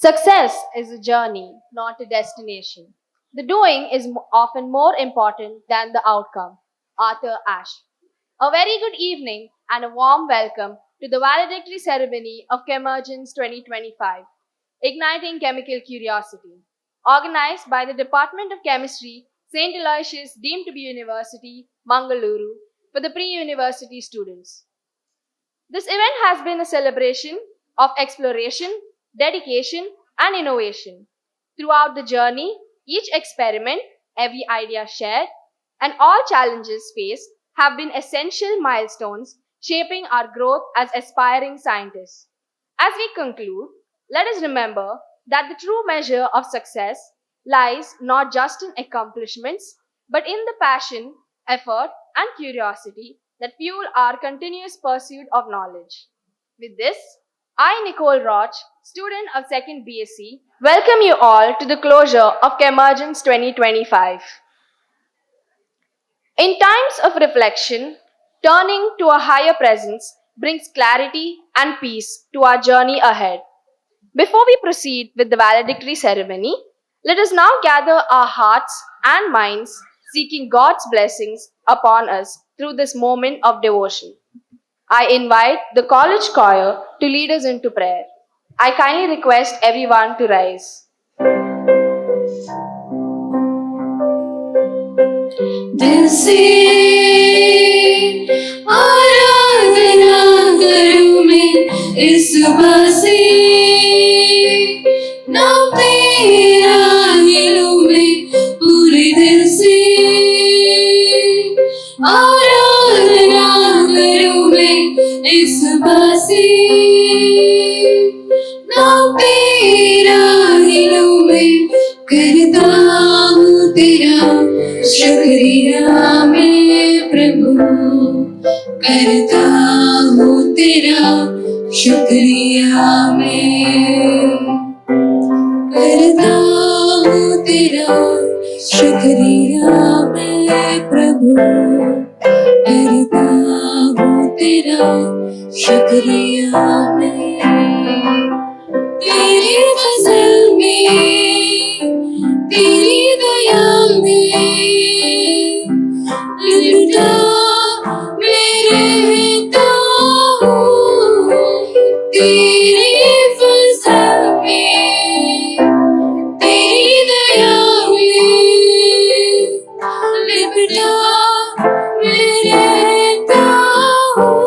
Success is a journey, not a destination. The doing is often more important than the outcome. Arthur Ashe. A very good evening and a warm welcome to the valedictory ceremony of Chemergence 2025, Igniting Chemical Curiosity, organized by the Department of Chemistry, St. Aloysius deemed to be University, Mangaluru, for the pre-university students. This event has been a celebration of exploration, dedication, and innovation. Throughout the journey, each experiment, every idea shared, and all challenges faced have been essential milestones shaping our growth as aspiring scientists. As we conclude, let us remember that the true measure of success lies not just in accomplishments, but in the passion, effort, and curiosity that fuel our continuous pursuit of knowledge. With this, I, Nicole Roch, student of 2nd BSc, welcome you all to the closure of Chemergence 2025. In times of reflection, turning to a higher presence brings clarity and peace to our journey ahead. Before we proceed with the valedictory ceremony, let us now gather our hearts and minds seeking God's blessings upon us through this moment of devotion. I invite the college choir to lead us into prayer. I kindly request everyone to rise. दिल से आराधना करूं मैं इस सुबह से नाम तेरा ही लूं मैं पूरे दिल से आराधना करूं मैं इस सुबह से नाम तेरा ही लूं मैं करता हूँ तेरा शुक्रिया मैं प्रभु करता हूँ तेरा शुक्रिया मैं करता हूँ तेरा शुक्रिया मैं प्रभु करता हूँ तेरा शुक्रिया मैं तेरी फजल में तेरी दया में लिपटा मैं रहता हूँ तेरी फजल में तेरी दया में लिपटा मैं रहता हूँ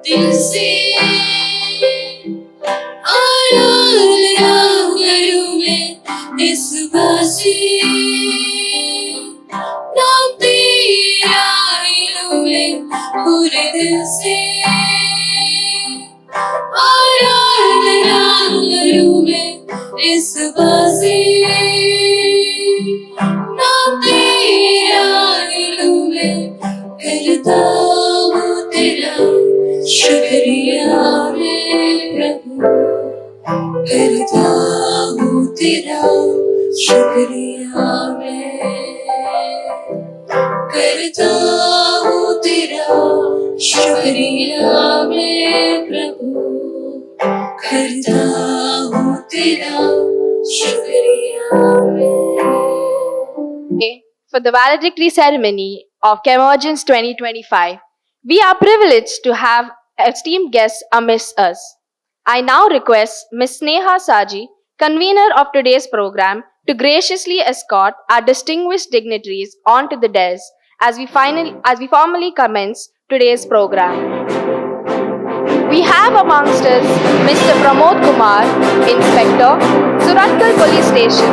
दिल से आराधना करूं मैं इस सुबह से नाम तेरा ही लूं मैं पूरे दिल से आराधना करूं मैं इस सुबह से नाम तेरा ही लूं मैं करता हूँ तेरा शुक्रिया मैं प्रभु करता हूँ तेरा शुक्रिया मैं करता हूँ तेरा शुक्रिया मैं प्रभु करता हूँ तेरा शुक्रिया मैं For the valedictory ceremony of Chemergence 2025, we are privileged to have esteemed guests amidst us. I now request Ms. Sneha Saji, convener of today's program, to graciously escort our distinguished dignitaries onto the dais as we formally commence today's program. We have amongst us Mr. Pramod Kumar, Inspector, Suratkal Police Station,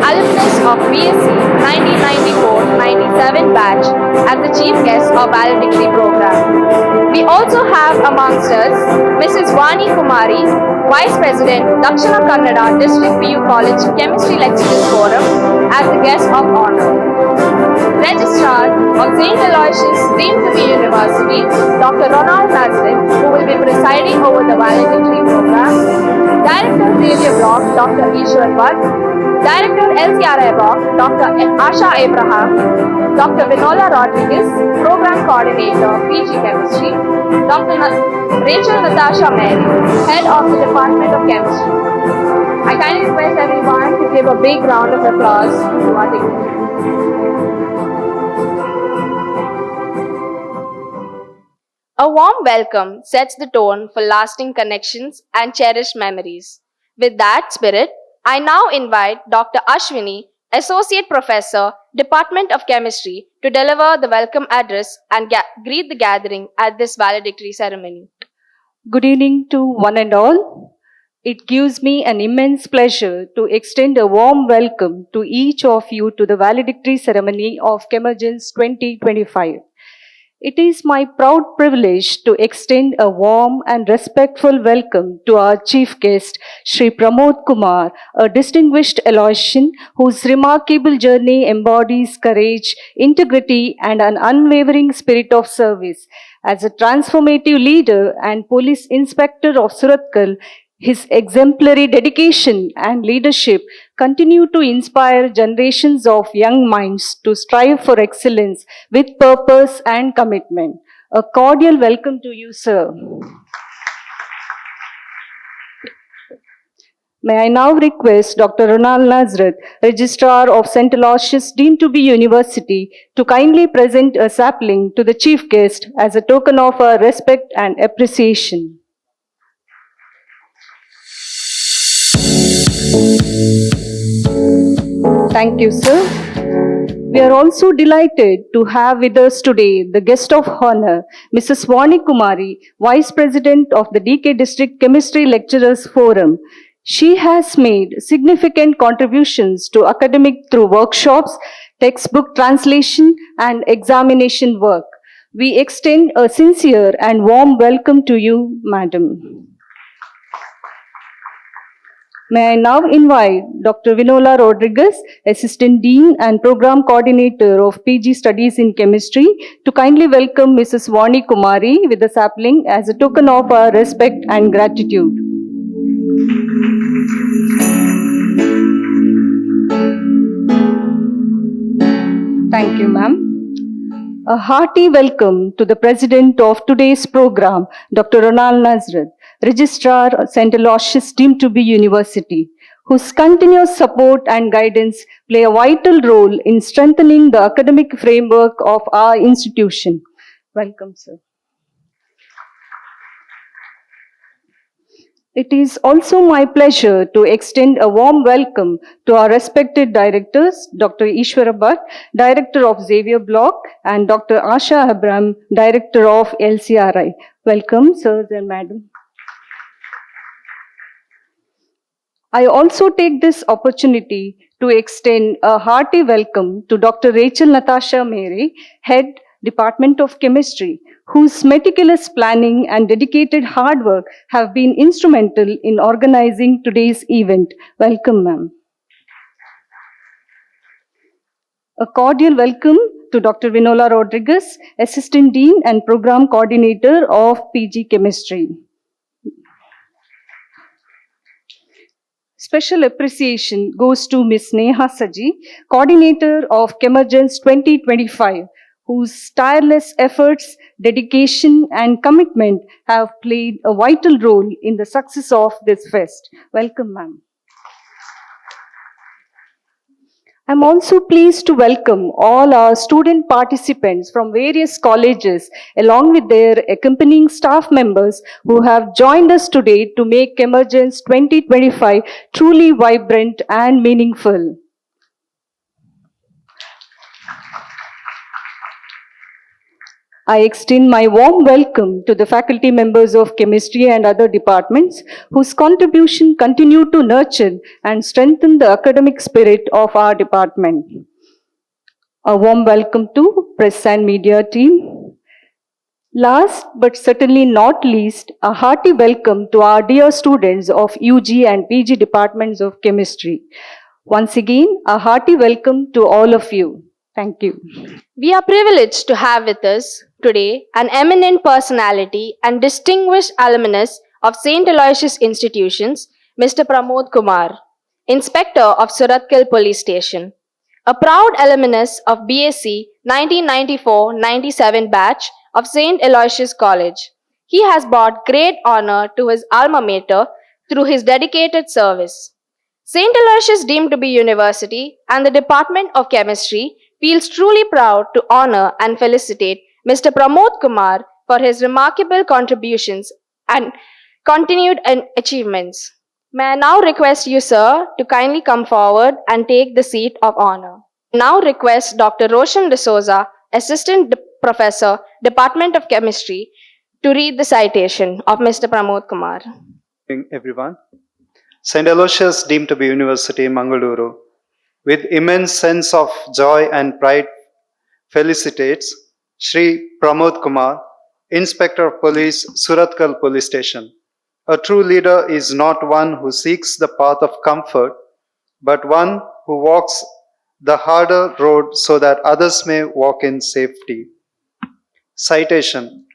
alumnus of BSc 1994-97 batch, as the chief guest of valedictory program. We also have amongst us Mrs. Vani Kumari, Vice President, Dakshina Kannada District PU College Chemistry Lecturers Forum, as the guest of honor. Registrar of St. Aloysius deemed to be University, Dr. Ronald Nazrin, who will be presiding over the valedictory program. Director Xavier Block, Dr. Ishwar Bhatt, Director LCRI Block, Dr. Asha Abraham, Dr. Vinola Rodriguez, Program Coordinator, PG Chemistry, Dr. Rachel Natasha Mary, Head of the Department of Chemistry. I kindly request everyone to give a big round of applause to our dignitaries. A warm welcome sets the tone for lasting connections and cherished memories. With that spirit, I now invite Dr. Ashwini, Associate Professor, Department of Chemistry, to deliver the welcome address and greet the gathering at this valedictory ceremony. Good evening to one and all. It gives me an immense pleasure to extend a warm welcome to each of you to the valedictory ceremony of Chemergence 2025. It is my proud privilege to extend a warm and respectful welcome to our chief guest, Sri Pramod Kumar, a distinguished Elotian whose remarkable journey embodies courage, integrity, and an unwavering spirit of service. As a transformative leader and police inspector of Surathkal, his exemplary dedication and leadership continue to inspire generations of young minds to strive for excellence with purpose and commitment. A cordial welcome to you, sir. May I now request Dr. Ronald Nazareth, Registrar of St. Aloysius deemed to be University, to kindly present a sapling to the chief guest as a token of our respect and appreciation. Thank you, sir. We are also delighted to have with us today the guest of honor, Mrs. Vani Kumari, Vice President of the DK District Chemistry Lecturers Forum. She has made significant contributions to academic through workshops, textbook translation, and examination work. We extend a sincere and warm welcome to you, Madam. May I now invite Dr. Vinola Rodriguez, Assistant Dean and Program Coordinator of PG Studies in Chemistry, to kindly welcome Mrs. Vani Kumari with a sapling as a token of our respect and gratitude. Thank you, ma'am. A hearty welcome to the President of today's program, Dr. Ronald Nazareth, Registrar St. Aloysius deemed to be University, whose continuous support and guidance play a vital role in strengthening the academic framework of our institution. Welcome, sir. It is also my pleasure to extend a warm welcome to our respected directors, Dr. Ishwar Bhatt, Director of Xavier Block, and Dr. Asha Abraham, Director of LCRI. Welcome, sirs and madam. I also take this opportunity to extend a hearty welcome to Dr. Rachel Natasha Mary, Head, Department of Chemistry, whose meticulous planning and dedicated hard work have been instrumental in organizing today's event. Welcome, ma'am. A cordial welcome to Dr. Vinola Rodriguez, Assistant Dean and Program Coordinator of PG Chemistry. Special appreciation goes to Ms. Neha Saji, Coordinator of Chemergence 2025, whose tireless efforts, dedication, and commitment have played a vital role in the success of this fest. Welcome, ma'am. I'm also pleased to welcome all our student participants from various colleges, along with their accompanying staff members who have joined us today to make Chemergence 2025 truly vibrant and meaningful. I extend my warm welcome to the faculty members of chemistry and other departments whose contribution continue to nurture and strengthen the academic spirit of our department. A warm welcome to press and media team. Last but certainly not least, a hearty welcome to our dear students of UG and PG departments of chemistry. Once again, a hearty welcome to all of you. Thank you. We are privileged to have with us today an eminent personality and distinguished alumnus of St. Aloysius institutions, Mr. Pramod Kumar, Inspector of Suratkal Police Station, a proud alumnus of BSc 1994-97 batch of St. Aloysius College. He has brought great honor to his alma mater through his dedicated service. St. Aloysius deemed to be university and the Department of Chemistry feels truly proud to honor and felicitate Mr. Pramod Kumar for his remarkable contributions and continued achievements. May I now request you, sir, to kindly come forward and take the seat of honor. Now request Dr. Roshan D'Souza, Assistant Professor, Department of Chemistry, to read the citation of Mr. Pramod Kumar. Good evening, everyone. St. Aloysius deemed to be University, Mangaluru, with immense sense of joy and pride, felicitates Shri Pramod Kumar, Inspector of Police, Suratkal Police Station. A true leader is not one who seeks the path of comfort, but one who walks the harder road so that others may walk in safety. Citation.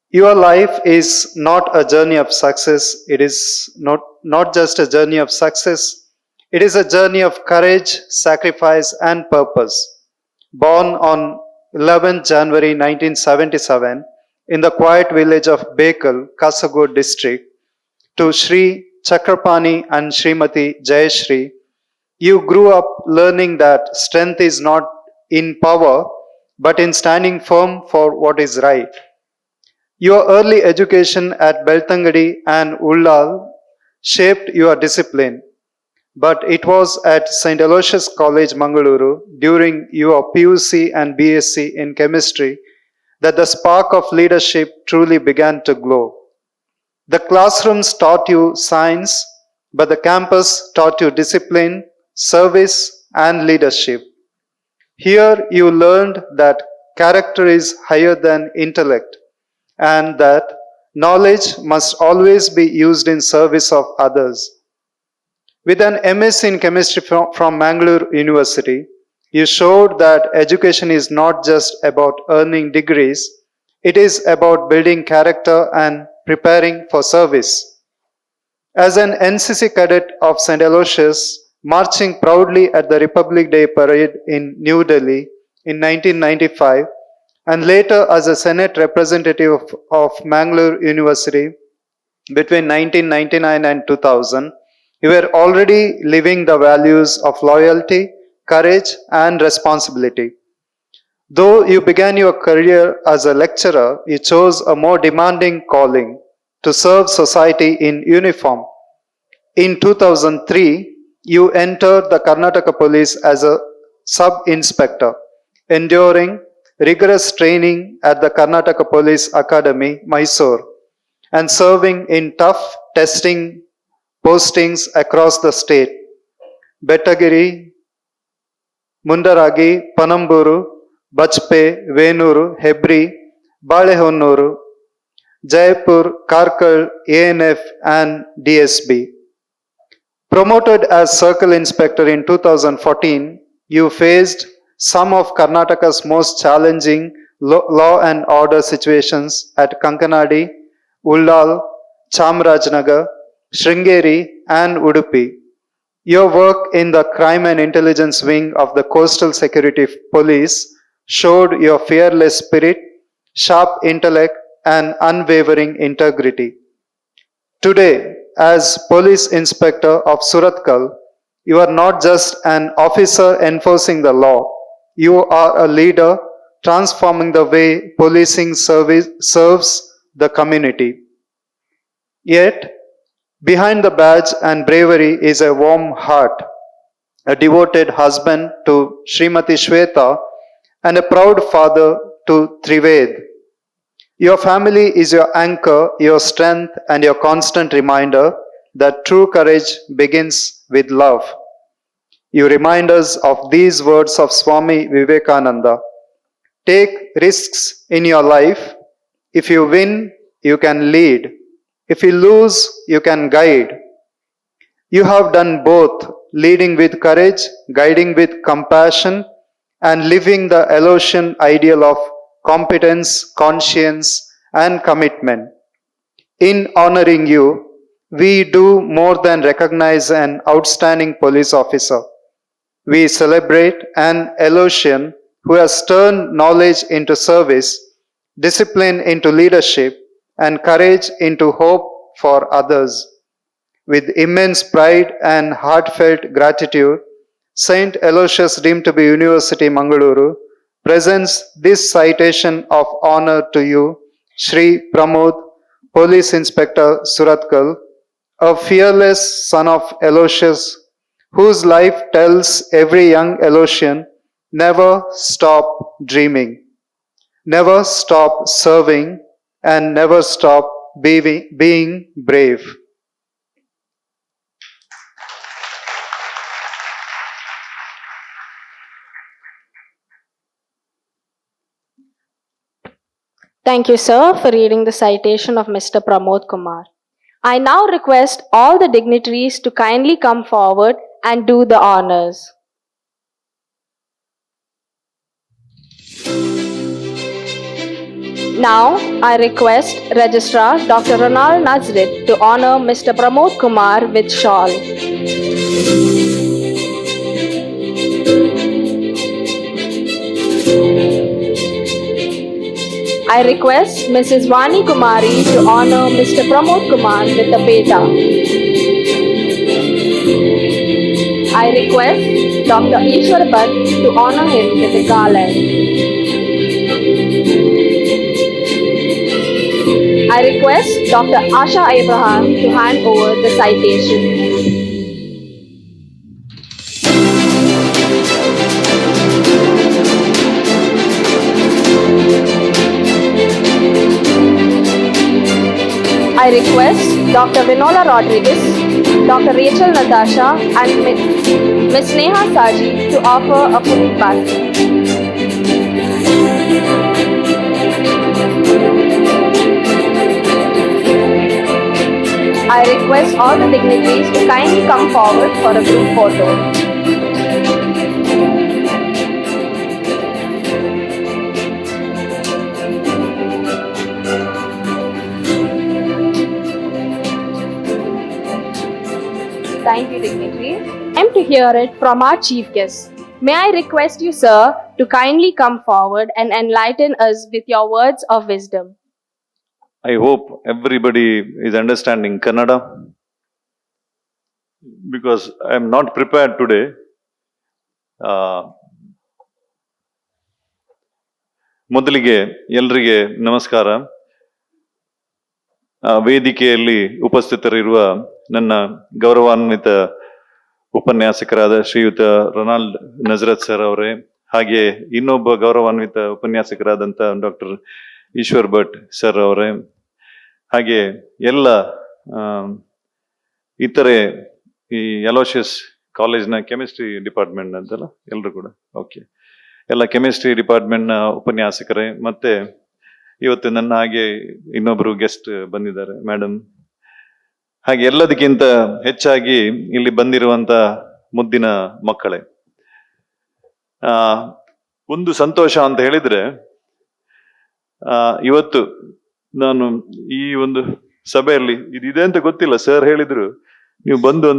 Your life is not a journey of success. It is not just a journey of success. It is a journey of courage, sacrifice, and purpose. Born on 11 January 1977 in the quiet village of Bekal, Kasaragod district, to Sri Chakrapani and Srimati Jayashri, you grew up learning that strength is not in power, but in standing firm for what is right. Your early education at Beltangadi and Ullal shaped your discipline, but it was at St. Aloysius College, Mangaluru, during your PUC and BSc in chemistry that the spark of leadership truly began to glow. The classrooms taught you science, but the campus taught you discipline, service, and leadership. Here you learned that character is higher than intellect, and that knowledge must always be used in service of others. With an MS in chemistry from Mangalore University, you showed that education is not just about earning degrees, it is about building character and preparing for service. As an NCC cadet of St. Aloysius, marching proudly at the Republic Day parade in New Delhi in 1995, and later as a Senate representative of Mangalore University between 1999 and 2000, you were already living the values of loyalty, courage, and responsibility. Though you began your career as a lecturer, you chose a more demanding calling to serve society in uniform. In 2003, you entered the Karnataka Police as a sub-inspector, enduring rigorous training at the Karnataka Police Academy, Mysore, and serving in tough testing postings across the state. Bettagiri, Mundaragi, Panamburu, Bajpe, Venuru, Hebri, Balehonnuru, Jaipur, Karkal, ANF, and DSB. Promoted as Circle Inspector in 2014, you faced some of Karnataka's most challenging law and order situations at Kankanadi, Ullal, Chamarajanagar, Sringeri, and Udupi. Your work in the Crime and Intelligence Wing of the Coastal Security Police showed your fearless spirit, sharp intellect, and unwavering integrity. Today, as Police Inspector of Suratkal, you are not just an officer enforcing the law, you are a leader transforming the way policing serves the community. Yet, behind the badge and bravery is a warm heart, a devoted husband to Srimati Shweta, and a proud father to Trived. Your family is your anchor, your strength, and your constant reminder that true courage begins with love. You remind us of these words of Swami Vivekananda. Take risks in your life. If you win, you can lead. If you lose, you can guide. You have done both, leading with courage, guiding with compassion, and living the Aloysian ideal of competence, conscience, and commitment. In honoring you, we do more than recognize an outstanding police officer. We celebrate an Elosian who has turned knowledge into service, discipline into leadership, and courage into hope for others. With immense pride and heartfelt gratitude, Saint Aloysius, deemed to be University Mangaluru, presents this citation of honor to you, Shri Pramod, Police Inspector Suratkal, a fearless son of Aloysius, whose life tells every young Aloysian, never stop dreaming, never stop serving, and never stop being brave. Thank you, sir, for reading the citation of Mr. Pramod Kumar. I now request all the dignitaries to kindly come forward and do the honors. Now, I request Registrar Dr. Ronald Nazrit to honor Mr. Pramod Kumar with shawl. I request Mrs. Vani Kumari to honor Mr. Pramod Kumar with a peta. I request Dr. Ishwar Bhatt to honor him with a garland. I request Dr. Asha Abraham to hand over the citation. I request Dr. Vinola Rodriguez, Dr. Rachel Natasha and Ms. Neha Saji to offer a food basket. I request all the dignitaries to kindly come forward for a group photo. Thank you, dignitaries. Time to hear it from our chief guest. May I request you, sir, to kindly come forward and enlighten us with your words of wisdom. I hope everybody is understanding Kannada because I am not prepared today. ಮೊದಲಿಗೆ ಎಲ್ಲರಿಗೆ ನಮಸ್ಕಾರ. ವೇದಿಕೆಯಲ್ಲಿ ಉಪಸ್ಥಿತರಿರುವ ನನ್ನ ಗೌರವಾನ್ವಿತ ಉಪನ್ಯಾಸಕರಾದ ಶ್ರೀಯುತ Ronald ನಜರತ್ sir ಅವರೇ, ಹಾಗೆ ಇನ್ನೊಬ್ಬ ಗೌರವಾನ್ವಿತ ಉಪನ್ಯಾಸಕರಾದಂಥ ಡಾಕ್ಟರ್ ಈಶ್ವರ್ ಭಟ್ ಸರ್ ಅವರೇ, ಹಾಗೆ ಎಲ್ಲ ಇತರೆ ಈ ಅಲೋಷಿಯಸ್ ಕಾಲೇಜ್ನ ಕೆಮಿಸ್ಟ್ರಿ ಡಿಪಾರ್ಟ್ಮೆಂಟ್ ಅಂತಲ್ಲ ಎಲ್ಲರೂ ಕೂಡ ಓಕೆ, ಎಲ್ಲ ಕೆಮಿಸ್ಟ್ರಿ ಡಿಪಾರ್ಟ್ಮೆಂಟ್ನ ಉಪನ್ಯಾಸಕರೇ, ಮತ್ತೆ ಇವತ್ತು ನನ್ನ ಹಾಗೆ ಇನ್ನೊಬ್ರು ಗೆಸ್ಟ್ ಬಂದಿದ್ದಾರೆ ಮೇಡಮ್, ಹಾಗೆ ಎಲ್ಲದಕ್ಕಿಂತ ಹೆಚ್ಚಾಗಿ ಇಲ್ಲಿ ಬಂದಿರುವಂತ ಮುದ್ದಿನ ಮಕ್ಕಳೇ, ಒಂದು ಸಂತೋಷ ಅಂತ ಹೇಳಿದ್ರೆ ಇವತ್ತು ನಾನು ಈ ಒಂದು ಸಭೆಯಲ್ಲಿ ಇದಿದೆ ಅಂತ ಗೊತ್ತಿಲ್ಲ, ಸರ್ ಹೇಳಿದ್ರು ನೀವು ಬಂದು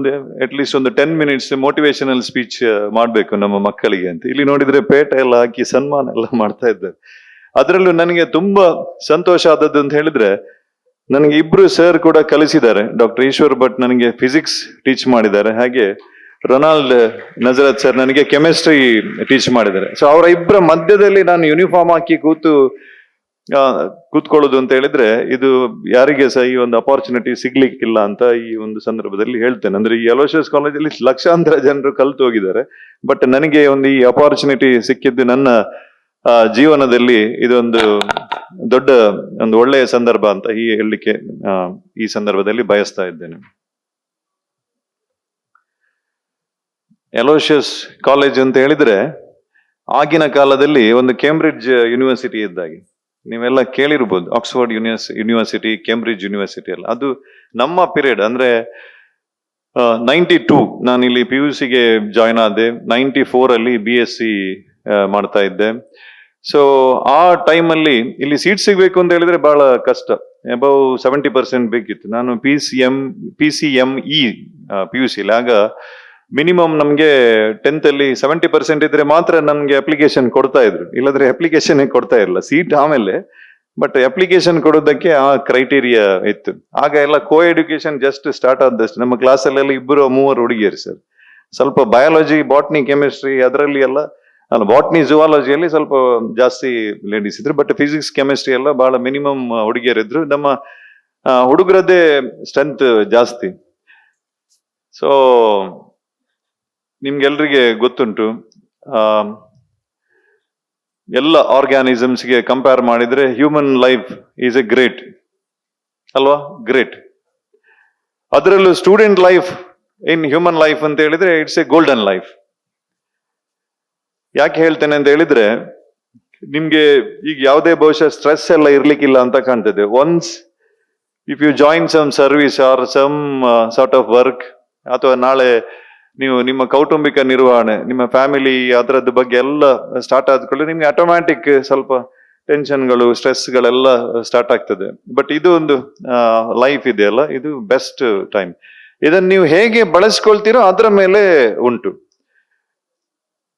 ಅಟ್ಲೀಸ್ಟ್ ಒಂದು 10 minutes ಮೋಟಿವೇಶನಲ್ ಸ್ಪೀಚ್ ಮಾಡ್ಬೇಕು ನಮ್ಮ ಮಕ್ಕಳಿಗೆ ಅಂತ. ಇಲ್ಲಿ ನೋಡಿದ್ರೆ ಪೇಟ ಎಲ್ಲ ಹಾಕಿ ಸನ್ಮಾನ ಎಲ್ಲ ಮಾಡ್ತಾ ಇದ್ದಾರೆ. ಅದರಲ್ಲೂ ನನಗೆ ತುಂಬಾ ಸಂತೋಷ ಆದದ್ದು ಅಂತ ಹೇಳಿದ್ರೆ, ನನಗೆ ಇಬ್ರು ಸರ್ ಕೂಡ ಕಲಿಸಿದ್ದಾರೆ. ಡಾಕ್ಟರ್ ಈಶ್ವರ್ ಭಟ್ ನನಗೆ ಫಿಸಿಕ್ಸ್ ಟೀಚ್ ಮಾಡಿದ್ದಾರೆ, ಹಾಗೆ ರೊನಾಲ್ಡ್ ನಜರತ್ ಸರ್ ನನಗೆ ಕೆಮಿಸ್ಟ್ರಿ ಟೀಚ್ ಮಾಡಿದ್ದಾರೆ. ಸೊ ಅವರ ಇಬ್ಬರ ಮಧ್ಯದಲ್ಲಿ ನಾನು ಯೂನಿಫಾರ್ಮ್ ಹಾಕಿ ಕೂತ್ಕೊಳ್ಳೋದು ಅಂತ ಹೇಳಿದ್ರೆ ಇದು ಯಾರಿಗೆ ಸಹ ಈ ಒಂದು ಅಪಾರ್ಚುನಿಟಿ ಸಿಗ್ಲಿಕ್ಕಿಲ್ಲ ಅಂತ ಈ ಒಂದು ಸಂದರ್ಭದಲ್ಲಿ ಹೇಳ್ತೇನೆ. ಅಂದ್ರೆ ಈ ಅಲೋಷಿಯಸ್ ಕಾಲೇಜಲ್ಲಿ ಲಕ್ಷಾಂತರ ಜನರು ಕಲ್ತು ಹೋಗಿದ್ದಾರೆ, ಬಟ್ ನನಗೆ ಒಂದು ಈ ಅಪಾರ್ಚುನಿಟಿ ಸಿಕ್ಕಿದ್ದು ನನ್ನ ಜೀವನದಲ್ಲಿ ಇದೊಂದು ದೊಡ್ಡ ಒಂದು ಒಳ್ಳೆಯ ಸಂದರ್ಭ ಅಂತ ಹೇಳಲಿಕ್ಕೆ ಈ ಸಂದರ್ಭದಲ್ಲಿ ಬಯಸ್ತಾ ಇದ್ದೇನೆ. ಅಲೋಷಿಯಸ್ ಕಾಲೇಜ್ ಅಂತ ಹೇಳಿದ್ರೆ ಆಗಿನ ಕಾಲದಲ್ಲಿ ಒಂದು ಕೇಂಬ್ರಿಡ್ಜ್ ಯೂನಿವರ್ಸಿಟಿ ಇದ್ದಾಗೆ, ನೀವೆಲ್ಲ ಕೇಳಿರ್ಬೋದು, ಆಕ್ಸ್ಫರ್ಡ್ ಯೂನಿವರ್ಸಿಟಿ, ಕೇಂಬ್ರಿಡ್ಜ್ ಯೂನಿವರ್ಸಿಟಿ ಅಲ್ಲ, ಅದು ನಮ್ಮ ಪೀರಿಯಡ್ ಅಂದ್ರೆ 92 ನಾನು ಇಲ್ಲಿ PUC ಗೆ ಜಾಯ್ನ್ ಆದೆ. 94 ಅಲ್ಲಿ BSc ಮಾಡ್ತಾ ಇದ್ದೆ. ಸೊ ಆ ಟೈಮಲ್ಲಿ ಇಲ್ಲಿ ಸೀಟ್ ಸಿಗ್ಬೇಕು ಅಂತ ಹೇಳಿದ್ರೆ ಬಹಳ ಕಷ್ಟ. ಅಬೌವ್ 70% ಬೇಕಿತ್ತು. ನಾನು PCME PUC ಆಗ ಮಿನಿಮಮ್ ನಮ್ಗೆ 10th ಅಲ್ಲಿ 70% ಇದ್ರೆ ಮಾತ್ರ ನಮ್ಗೆ ಅಪ್ಲಿಕೇಶನ್ ಕೊಡ್ತಾ ಇದ್ರು, ಇಲ್ಲದ್ರೆ ಅಪ್ಲಿಕೇಶನ್ ಕೊಡ್ತಾ ಇರಲಿಲ್ಲ. ಸೀಟ್ ಆಮೇಲೆ, ಬಟ್ ಅಪ್ಲಿಕೇಶನ್ ಕೊಡೋದಕ್ಕೆ ಆ ಕ್ರೈಟೀರಿಯಾ ಇತ್ತು. ಆಗ ಎಲ್ಲ ಕೋ ಎಡ್ಯುಕೇಶನ್ ಜಸ್ಟ್ ಸ್ಟಾರ್ಟ್ ಆದಷ್ಟು. ನಮ್ಮ ಕ್ಲಾಸಲ್ಲೆಲ್ಲ 2-3 ಹುಡುಗಿಯರು ಸರ್. ಸ್ವಲ್ಪ ಬಯಾಲಜಿ, ಬಾಟ್ನಿ, ಕೆಮಿಸ್ಟ್ರಿ ಅದರಲ್ಲಿ ಎಲ್ಲ, ಬಾಟ್ನಿ, ಜುವಾಲಜಿಯಲ್ಲಿ ಸ್ವಲ್ಪ ಜಾಸ್ತಿ ಲೇಡೀಸ್ ಇದ್ರು. ಬಟ್ ಫಿಸಿಕ್ಸ್, ಕೆಮಿಸ್ಟ್ರಿ ಎಲ್ಲ ಬಹಳ ಮಿನಿಮಮ್ ಹುಡುಗಿಯರಿದ್ರು. ನಮ್ಮ ಹುಡುಗರದ್ದೇ ಸ್ಟ್ರೆಂತ್ ಜಾಸ್ತಿ. ಸೊ ನಿಮ್ಗೆಲ್ರಿಗೆ ಗೊತ್ತುಂಟು, ಎಲ್ಲ ಆರ್ಗ್ಯಾನಿಸಮ್ಸ್ಗೆ ಕಂಪೇರ್ ಮಾಡಿದ್ರೆ human life is A great ಅಲ್ವಾ? ಗ್ರೇಟ್. ಅದರಲ್ಲೂ student life in human life ಅಂತ ಹೇಳಿದ್ರೆ ಇಟ್ಸ್ ಎ ಗೋಲ್ಡನ್ ಲೈಫ್. ಯಾಕೆ ಹೇಳ್ತೇನೆ ಅಂತ ಹೇಳಿದ್ರೆ, ನಿಮ್ಗೆ ಈಗ ಯಾವುದೇ ಬಹುಶಃ ಸ್ಟ್ರೆಸ್ ಎಲ್ಲ ಇರ್ಲಿಕ್ಕಿಲ್ಲ ಅಂತ ಕಾಣ್ತದೆ. Once if you join some service or some sort of work, ಅಥವಾ ನಾಳೆ ನೀವು ನಿಮ್ಮ ಕೌಟುಂಬಿಕ ನಿರ್ವಹಣೆ, ನಿಮ್ಮ ಫ್ಯಾಮಿಲಿ ಅದರದ್ದು ಬಗ್ಗೆ ಎಲ್ಲ ಸ್ಟಾರ್ಟ್ ಆದ್ಕೊಳ್ಳಿ, ನಿಮ್ಗೆ ಆಟೋಮ್ಯಾಟಿಕ್ ಸ್ವಲ್ಪ ಟೆನ್ಷನ್ಗಳು, ಸ್ಟ್ರೆಸ್ಗಳೆಲ್ಲ ಸ್ಟಾರ್ಟ್ ಆಗ್ತದೆ. ಬಟ್ ಇದು ಒಂದು ಲೈಫ್ ಇದೆಯಲ್ಲ, ಇದು ಬೆಸ್ಟ್ ಟೈಮ್. ಇದನ್ನು ನೀವು ಹೇಗೆ ಬಳಸ್ಕೊಳ್ತೀರೋ ಅದರ ಮೇಲೆ ಉಂಟು.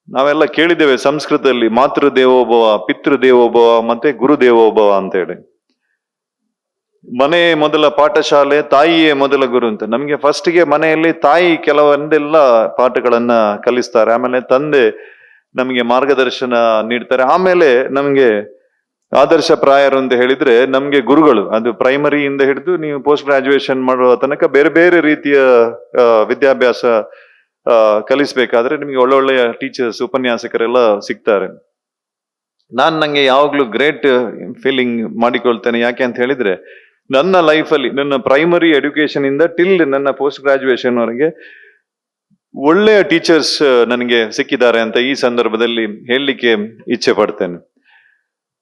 ನಾವೆಲ್ಲ ಕೇಳಿದ್ದೇವೆ ಸಂಸ್ಕೃತದಲ್ಲಿ ಮಾತೃ ದೇವೋಭವ, ಪಿತೃ ದೇವೋಭವ ಮತ್ತೆ ಗುರು ದೇವೋಭವ ಅಂತ ಹೇಳಿ. ಮನೆ ಮೊದಲ ಪಾಠಶಾಲೆ, ತಾಯಿಯೇ ಮೊದಲ ಗುರು ಅಂತ. ನಮ್ಗೆ ಫಸ್ಟ್ಗೆ ಮನೆಯಲ್ಲಿ ತಾಯಿ ಕೆಲವೊಂದೆಲ್ಲ ಪಾಠಗಳನ್ನ ಕಲಿಸ್ತಾರೆ, ಆಮೇಲೆ ತಂದೆ ನಮಗೆ ಮಾರ್ಗದರ್ಶನ ನೀಡ್ತಾರೆ, ಆಮೇಲೆ ನಮ್ಗೆ ಆದರ್ಶ ಪ್ರಾಯರು ಅಂತ ಹೇಳಿದ್ರೆ ನಮ್ಗೆ ಗುರುಗಳು. ಅದು ಪ್ರೈಮರಿಯಿಂದ ಹಿಡಿದು ನೀವು ಪೋಸ್ಟ್ ಗ್ರಾಜುಯೇಷನ್ ಮಾಡುವ ತನಕ ಬೇರೆ ಬೇರೆ ರೀತಿಯ ವಿದ್ಯಾಭ್ಯಾಸ ಕಲಿಸ್ಬೇಕಾದ್ರೆ ನಿಮ್ಗೆ ಒಳ್ಳೊಳ್ಳೆಯ ಟೀಚರ್ಸ್, ಉಪನ್ಯಾಸಕರೆಲ್ಲ ಸಿಗ್ತಾರೆ. ನಂಗೆ ಯಾವಾಗ್ಲೂ ಗ್ರೇಟ್ ಫೀಲಿಂಗ್ ಮಾಡಿಕೊಳ್ತೇನೆ. ಯಾಕೆ ಅಂತ ಹೇಳಿದ್ರೆ, ನನ್ನ ಲೈಫಲ್ಲಿ ನನ್ನ ಪ್ರೈಮರಿ ಎಡ್ಯುಕೇಶನ್ ಇಂದ ಟಿಲ್ ನನ್ನ ಪೋಸ್ಟ್ ಗ್ರಾಜುಯೇಷನ್ ವರೆಗೆ ಒಳ್ಳೆಯ ಟೀಚರ್ಸ್ ನನಗೆ ಸಿಕ್ಕಿದ್ದಾರೆ ಅಂತ ಈ ಸಂದರ್ಭದಲ್ಲಿ ಹೇಳಲಿಕ್ಕೆ ಇಚ್ಛೆ ಪಡ್ತೇನೆ.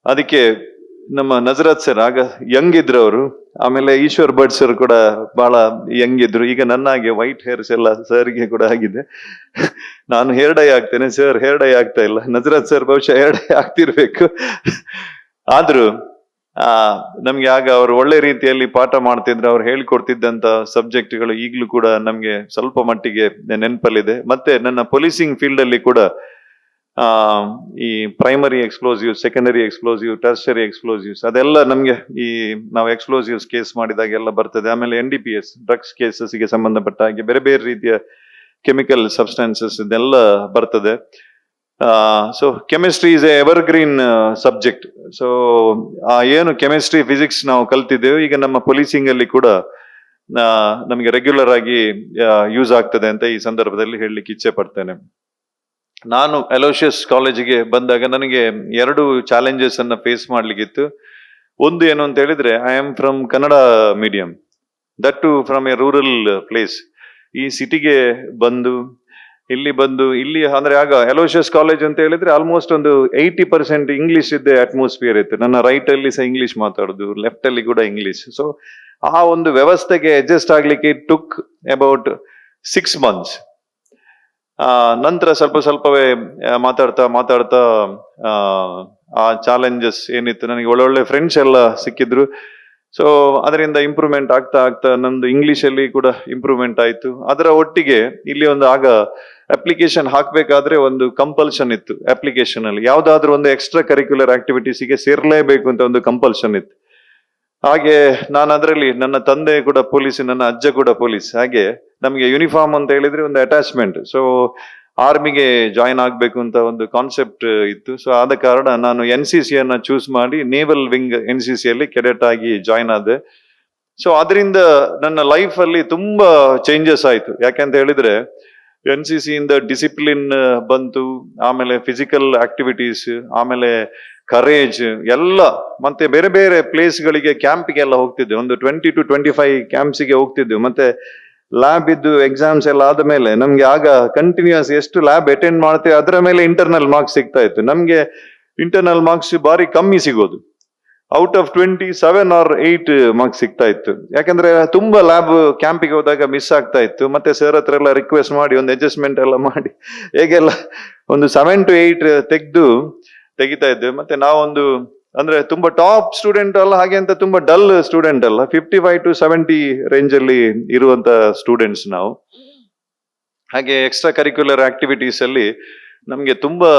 ಅದಕ್ಕೆ ನಮ್ಮ ನಜರತ್ ಸರ್ ಆಗ ಯಂಗ್ ಇದ್ರು ಅವರು, ಆಮೇಲೆ ಈಶ್ವರ್ ಭಟ್ ಸರ್ ಕೂಡ ಬಹಳ ಯಂಗ್ ಇದ್ರು. ಈಗ ನನ್ನಾಗೆ ವೈಟ್ ಹೇರ್ಸ್ ಎಲ್ಲ ಸರ್ಗೆ ಕೂಡ ಆಗಿದೆ. ನಾನು ಹೇರ್ ಡೈ ಆಗ್ತೇನೆ, ಸರ್ ಹೇರ್ ಡೈ ಆಗ್ತಾ ಇಲ್ಲ. ನಜರತ್ ಸರ್ ಬಹುಶಃ ಹೇರ್ ಡೈ ಆಗ್ತಿರ್ಬೇಕು. ಆದ್ರೂ ನಮ್ಗೆ ಆಗ ಅವರು ಒಳ್ಳೆ ರೀತಿಯಲ್ಲಿ ಪಾಠ ಮಾಡ್ತಿದ್ರು. ಅವ್ರು ಹೇಳ್ಕೊಡ್ತಿದ್ದಂತ ಸಬ್ಜೆಕ್ಟ್ಗಳು ಈಗಲೂ ಕೂಡ ನಮ್ಗೆ ಸ್ವಲ್ಪ ಮಟ್ಟಿಗೆ ನೆನಪಲ್ಲಿದೆ. ಮತ್ತೆ ನನ್ನ ಪೊಲೀಸಿಂಗ್ ಫೀಲ್ಡ್ ಅಲ್ಲಿ ಕೂಡ ಈ primary explosives, secondary explosive, tertiary explosives ಅದೆಲ್ಲ ನಮ್ಗೆ ಈ ನಾವು ಎಕ್ಸ್ಪ್ಲೋಸಿವ್ಸ್ ಕೇಸ್ ಮಾಡಿದಾಗೆಲ್ಲ ಬರ್ತದೆ. ಆಮೇಲೆ NDPS ಡ್ರಗ್ಸ್ ಕೇಸಸ್ಗೆ ಸಂಬಂಧಪಟ್ಟ ಹಾಗೆ ಬೇರೆ ಬೇರೆ ರೀತಿಯ ಕೆಮಿಕಲ್ ಸಬ್ಸ್ಟೆನ್ಸಸ್ ಇದೆಲ್ಲ ಬರ್ತದೆ. So chemistry is A evergreen subject. So ಏನು ಕೆಮಿಸ್ಟ್ರಿ, ಫಿಸಿಕ್ಸ್ ನಾವು ಕಲ್ತಿದ್ದೇವೆ, ಈಗ ನಮ್ಮ ಪೊಲೀಸಿಂಗ್ ಅಲ್ಲಿ ಕೂಡ ನಮಗೆ ರೆಗ್ಯುಲರ್ ಆಗಿ ಯೂಸ್ ಆಗ್ತದೆ ಅಂತ ಈ ಸಂದರ್ಭದಲ್ಲಿ ಹೇಳಲಿಕ್ಕೆ ಇಚ್ಛೆ ಪಡ್ತೇನೆ. ನಾನು ಅಲೋಷಿಯಸ್ ಕಾಲೇಜಿಗೆ ಬಂದಾಗ ನನಗೆ 2 ಚಾಲೆಂಜಸ್ ಅನ್ನ ಫೇಸ್ ಮಾಡ್ಲಿಕ್ಕಿತ್ತು. ಒಂದು ಏನು ಅಂತ ಹೇಳಿದ್ರೆ, I am from Kannada medium, that to from a rural place. ಈ ಸಿಟಿಗೆ ಬಂದು ಇಲ್ಲಿ ಅಂದ್ರೆ ಆಗ ಅಲೋಷಿಯಸ್ ಕಾಲೇಜ್ ಅಂತ ಹೇಳಿದ್ರೆ ಆಲ್ಮೋಸ್ಟ್ ಒಂದು 80% ಇಂಗ್ಲಿಷ್ ಇದ್ದೇ ಅಟ್ಮಾಸ್ಫಿಯರ್ ಇತ್ತು. ನನ್ನ ರೈಟ್ ಅಲ್ಲಿ ಸಹ ಇಂಗ್ಲಿಷ್ ಮಾತಾಡೋದು, ಲೆಫ್ಟ್ ಅಲ್ಲಿ ಕೂಡ ಇಂಗ್ಲಿಷ್. ಸೊ ಆ ಒಂದು ವ್ಯವಸ್ಥೆಗೆ ಅಡ್ಜಸ್ಟ್ ಆಗ್ಲಿಕ್ಕೆ ಇಟ್ ಟುಕ್ ಅಬೌಟ್ 6 months. ನಂತರ ಸ್ವಲ್ಪವೇ ಮಾತಾಡ್ತಾ ಆ ಚಾಲೆಂಜಸ್ ಏನಿತ್ತು, ನನಗೆ ಒಳ್ಳೊಳ್ಳೆ ಫ್ರೆಂಡ್ಸ್ ಎಲ್ಲ ಸಿಕ್ಕಿದ್ರು. ಸೊ ಅದರಿಂದ ಇಂಪ್ರೂವ್ಮೆಂಟ್ ಆಗ್ತಾ ನಮ್ದು ಇಂಗ್ಲಿಷ್ ಅಲ್ಲಿ ಕೂಡ ಇಂಪ್ರೂವ್ಮೆಂಟ್ ಆಯ್ತು. ಅದರ ಒಟ್ಟಿಗೆ ಇಲ್ಲಿ ಒಂದು ಆಗ ಅಪ್ಲಿಕೇಶನ್ ಹಾಕ್ಬೇಕಾದ್ರೆ ಒಂದು ಕಂಪಲ್ಷನ್ ಇತ್ತು. ಅಪ್ಲಿಕೇಶನ್ ಅಲ್ಲಿ ಯಾವ್ದಾದ್ರು ಒಂದು ಎಕ್ಸ್ಟ್ರಾ ಕರಿಕ್ಯುಲರ್ ಆಕ್ಟಿವಿಟೀಸ್ಗೆ ಸೇರ್ಲೇಬೇಕು ಅಂತ ಒಂದು ಕಂಪಲ್ಷನ್ ಇತ್ತು. ಹಾಗೆ ನಾನು ಅದರಲ್ಲಿ, ನನ್ನ ತಂದೆ ಕೂಡ ಪೊಲೀಸ್, ನನ್ನ ಅಜ್ಜ ಕೂಡ ಪೊಲೀಸ್, ಹಾಗೆ ನಮಗೆ ಯೂನಿಫಾರ್ಮ್ ಅಂತ ಹೇಳಿದ್ರೆ ಒಂದು ಅಟ್ಯಾಚ್ಮೆಂಟ್. ಸೊ ಆರ್ಮಿಗೆ ಜಾಯಿನ್ ಆಗ್ಬೇಕು ಅಂತ ಒಂದು ಕಾನ್ಸೆಪ್ಟ್ ಇತ್ತು. ಸೊ ಆದ ಕಾರಣ ನಾನು NCC ಅನ್ನ ಚೂಸ್ ಮಾಡಿ ನೇವಲ್ ವಿಂಗ್ NCC ಅಲ್ಲಿ ಕೆಡೆಟ್ ಆಗಿ ಜಾಯಿನ್ ಆದೆ. ಸೊ ಅದರಿಂದ ನನ್ನ ಲೈಫ್ ಅಲ್ಲಿ ತುಂಬಾ ಚೇಂಜಸ್ ಆಯ್ತು. ಯಾಕೆಂತ ಹೇಳಿದ್ರೆ NCC ಇಂದ ಡಿಸಿಪ್ಲಿನ್ ಬಂತು, ಆಮೇಲೆ ಫಿಸಿಕಲ್ ಆಕ್ಟಿವಿಟೀಸ್, ಆಮೇಲೆ ಕರೇಜ್ ಎಲ್ಲ, ಮತ್ತೆ ಬೇರೆ ಬೇರೆ ಪ್ಲೇಸ್ಗಳಿಗೆ ಕ್ಯಾಂಪ್ಗೆಲ್ಲ ಹೋಗ್ತಿದ್ದೆ. ಒಂದು 20 to 25 ಕ್ಯಾಂಪ್ಸ್ಗೆ ಹೋಗ್ತಿದ್ದೆ. ಮತ್ತೆ ಲ್ಯಾಬ್ ಇದ್ದು ಎಕ್ಸಾಮ್ಸ್ ಎಲ್ಲ ಆದ್ಮೇಲೆ ನಮ್ಗೆ ಆಗ ಕಂಟಿನ್ಯೂಸ್ ಎಷ್ಟು ಲ್ಯಾಬ್ ಅಟೆಂಡ್ ಮಾಡ್ತೇವೆ ಅದರ ಮೇಲೆ ಇಂಟರ್ನಲ್ ಮಾರ್ಕ್ಸ್ ಸಿಗ್ತಾ ಇತ್ತು. ನಮ್ಗೆ ಇಂಟರ್ನಲ್ ಮಾರ್ಕ್ಸ್ ಬಾರಿ ಕಮ್ಮಿ ಸಿಗೋದು. ಔಟ್ ಆಫ್ 27 or 8 ಮಾರ್ಕ್ಸ್ ಸಿಗ್ತಾ ಇತ್ತು. ಯಾಕಂದ್ರೆ ತುಂಬಾ ಲ್ಯಾಬ್ ಕ್ಯಾಂಪಿಗೆ ಹೋದಾಗ ಮಿಸ್ ಆಗ್ತಾ ಇತ್ತು. ಮತ್ತೆ ಸರ್ ಹತ್ರ ಎಲ್ಲ ರಿಕ್ವೆಸ್ಟ್ ಮಾಡಿ ಒಂದು ಅಡ್ಜಸ್ಟ್ಮೆಂಟ್ ಎಲ್ಲ ಮಾಡಿ ಹೇಗೆಲ್ಲ ಒಂದು 7 to 8 ತೆಗಿತಾ ಇದ್ದೇವೆ. ಮತ್ತೆ ನಾವೊಂದು ಅಂದ್ರೆ ತುಂಬಾ ಟಾಪ್ ಸ್ಟೂಡೆಂಟ್ ಅಲ್ಲ, ಹಾಗೆ ಅಂತ ತುಂಬಾ ಡಲ್ ಸ್ಟೂಡೆಂಟ್ ಅಲ್ಲ, 55 to 70 ರೇಂಜ್ ಅಲ್ಲಿ ಇರುವಂತ ಸ್ಟೂಡೆಂಟ್ಸ್ ನಾವು. ಹಾಗೆ ಎಕ್ಸ್ಟ್ರಾ ಕರಿಕ್ಯುಲರ್ ಆಕ್ಟಿವಿಟೀಸ್ ಅಲ್ಲಿ ನಮ್ಗೆ ತುಂಬಾ,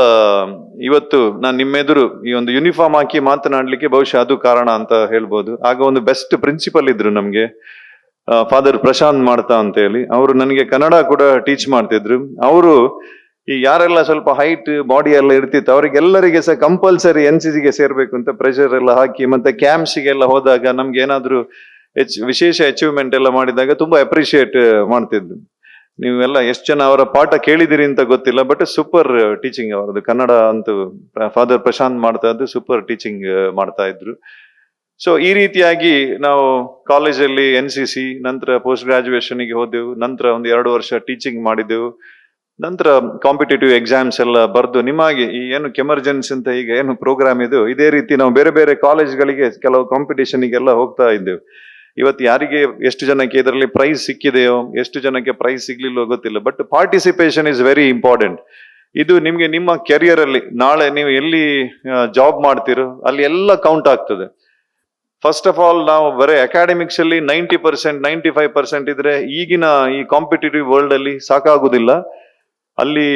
ಇವತ್ತು ನಾನು ನಿಮ್ಮೆದುರು ಈ ಒಂದು ಯೂನಿಫಾರ್ಮ್ ಹಾಕಿ ಮಾತನಾಡ್ಲಿಕ್ಕೆ ಬಹುಶಃ ಅದು ಕಾರಣ ಅಂತ ಹೇಳ್ಬೋದು. ಆಗ ಒಂದು ಬೆಸ್ಟ್ ಪ್ರಿನ್ಸಿಪಲ್ ಇದ್ರು ನಮ್ಗೆ, ಫಾದರ್ ಪ್ರಶಾಂತ್ ಮಾಡ್ತಾ ಅಂತ ಹೇಳಿ. ಅವರು ನನಗೆ ಕನ್ನಡ ಕೂಡ ಟೀಚ್ ಮಾಡ್ತಿದ್ರು. ಅವರು ಈ ಯಾರೆಲ್ಲ ಸ್ವಲ್ಪ ಹೈಟ್ ಬಾಡಿ ಎಲ್ಲ ಇರ್ತಿತ್ತು ಅವರಿಗೆಲ್ಲರಿಗೆ ಸಹ ಕಂಪಲ್ಸರಿ NCCಗೆ ಸೇರ್ಬೇಕು ಅಂತ ಪ್ರೆಷರ್ ಎಲ್ಲ ಹಾಕಿ, ಮತ್ತೆ ಕ್ಯಾಂಪ್ಸ್ಗೆಲ್ಲ ಹೋದಾಗ ನಮ್ಗೆ ಏನಾದ್ರು ವಿಶೇಷ ಅಚೀವ್ಮೆಂಟ್ ಎಲ್ಲ ಮಾಡಿದಾಗ ತುಂಬಾ ಅಪ್ರಿಶಿಯೇಟ್ ಮಾಡ್ತಿದ್ರು. ನೀವೆಲ್ಲ ಎಷ್ಟು ಜನ ಅವರ ಪಾಠ ಕೇಳಿದಿರಿ ಅಂತ ಗೊತ್ತಿಲ್ಲ, ಬಟ್ ಸೂಪರ್ ಟೀಚಿಂಗ್ ಅವರದ್ದು. ಕನ್ನಡ ಅಂತೂ ಫಾದರ್ ಪ್ರಶಾಂತ್ ಮಾಡ್ತಾ ಇದ್ದು ಸೂಪರ್ ಟೀಚಿಂಗ್ ಮಾಡ್ತಾ ಇದ್ರು. ಸೊ ಈ ರೀತಿಯಾಗಿ ನಾವು ಕಾಲೇಜಲ್ಲಿ NCC, ನಂತರ ಪೋಸ್ಟ್ ಗ್ರಾಜುಯೇಷನ್ಗೆ ಹೋದೆವು, ನಂತರ ಒಂದು 2 ವರ್ಷ ಟೀಚಿಂಗ್ ಮಾಡಿದೆವು, ನಂತರ ಕಾಂಪಿಟೇಟಿವ್ ಎಕ್ಸಾಮ್ಸ್ ಎಲ್ಲ ಬರ್ದು ನಿಮಗೆ ಈ ಏನು ಕೆಮರ್ಜೆನ್ಸ್ ಅಂತ ಈಗ ಏನು ಪ್ರೋಗ್ರಾಮ್ ಇದು, ಇದೇ ರೀತಿ ನಾವು ಬೇರೆ ಬೇರೆ ಕಾಲೇಜ್ಗಳಿಗೆ ಕೆಲವು ಕಾಂಪಿಟೇಷನ್ಗೆಲ್ಲ ಹೋಗ್ತಾ ಇದ್ದೆವು. ಇವತ್ತು ಯಾರಿಗೆ ಎಷ್ಟು ಜನಕ್ಕೆ ಇದರಲ್ಲಿ ಪ್ರೈಸ್ ಸಿಕ್ಕಿದೆಯೋ, ಎಷ್ಟು ಜನಕ್ಕೆ ಪ್ರೈಸ್ ಸಿಗ್ಲಿಲ್ಲೋ ಗೊತ್ತಿಲ್ಲ, but participation is very important. ಇದು ನಿಮ್ಗೆ ನಿಮ್ಮ ಕೆರಿಯರ್ ಅಲ್ಲಿ ನಾಳೆ ನೀವು ಎಲ್ಲಿ ಜಾಬ್ ಮಾಡ್ತೀರೋ ಅಲ್ಲಿ ಎಲ್ಲ ಕೌಂಟ್ ಆಗ್ತದೆ. ಫಸ್ಟ್ ಆಫ್ ಆಲ್ ನಾವು ಬರೀ ಅಕಾಡೆಮಿಕ್ಸ್ ಅಲ್ಲಿ 90%, 95% ಇದ್ರೆ ಈಗಿನ ಈ ಕಾಂಪಿಟೇಟಿವ್ ವರ್ಲ್ಡ್ ಅಲ್ಲಿ ಸಾಕಾಗುದಿಲ್ಲ. ಅಲ್ಲಿ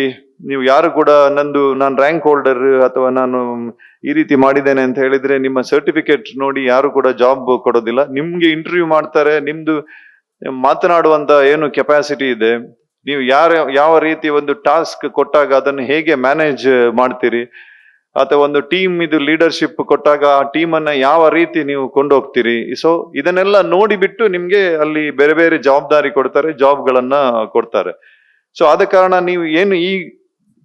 ನೀವು ಯಾರು ಕೂಡ ನಾನು ರ್ಯಾಂಕ್ ಹೋಲ್ಡರ್ ಅಥವಾ ನಾನು ಈ ರೀತಿ ಮಾಡಿದ್ದೇನೆ ಅಂತ ಹೇಳಿದ್ರೆ ನಿಮ್ಮ ಸರ್ಟಿಫಿಕೇಟ್ ನೋಡಿ ಯಾರು ಕೂಡ ಜಾಬ್ ಕೊಡೋದಿಲ್ಲ. ನಿಮ್ಗೆ ಇಂಟರ್ವ್ಯೂ ಮಾಡ್ತಾರೆ, ನಿಮ್ದು ಮಾತನಾಡುವಂತ ಏನು ಕೆಪಾಸಿಟಿ ಇದೆ, ನೀವು ಯಾವ ರೀತಿ ಒಂದು ಟಾಸ್ಕ್ ಕೊಟ್ಟಾಗ ಅದನ್ನು ಹೇಗೆ ಮ್ಯಾನೇಜ್ ಮಾಡ್ತೀರಿ, ಅಥವಾ ಒಂದು ಟೀಮ್ ಇದು ಲೀಡರ್ಶಿಪ್ ಕೊಟ್ಟಾಗ ಆ ಟೀಮ್ ಅನ್ನ ಯಾವ ರೀತಿ ನೀವು ಕೊಂಡೋಗ್ತೀರಿ. ಸೊ ಇದನ್ನೆಲ್ಲ ನೋಡಿಬಿಟ್ಟು ನಿಮ್ಗೆ ಅಲ್ಲಿ ಬೇರೆ ಬೇರೆ ಜವಾಬ್ದಾರಿ ಕೊಡ್ತಾರೆ, ಜಾಬ್ಗಳನ್ನ ಕೊಡ್ತಾರೆ. ಸೊ ಆದ ಕಾರಣ ನೀವು ಏನು ಈ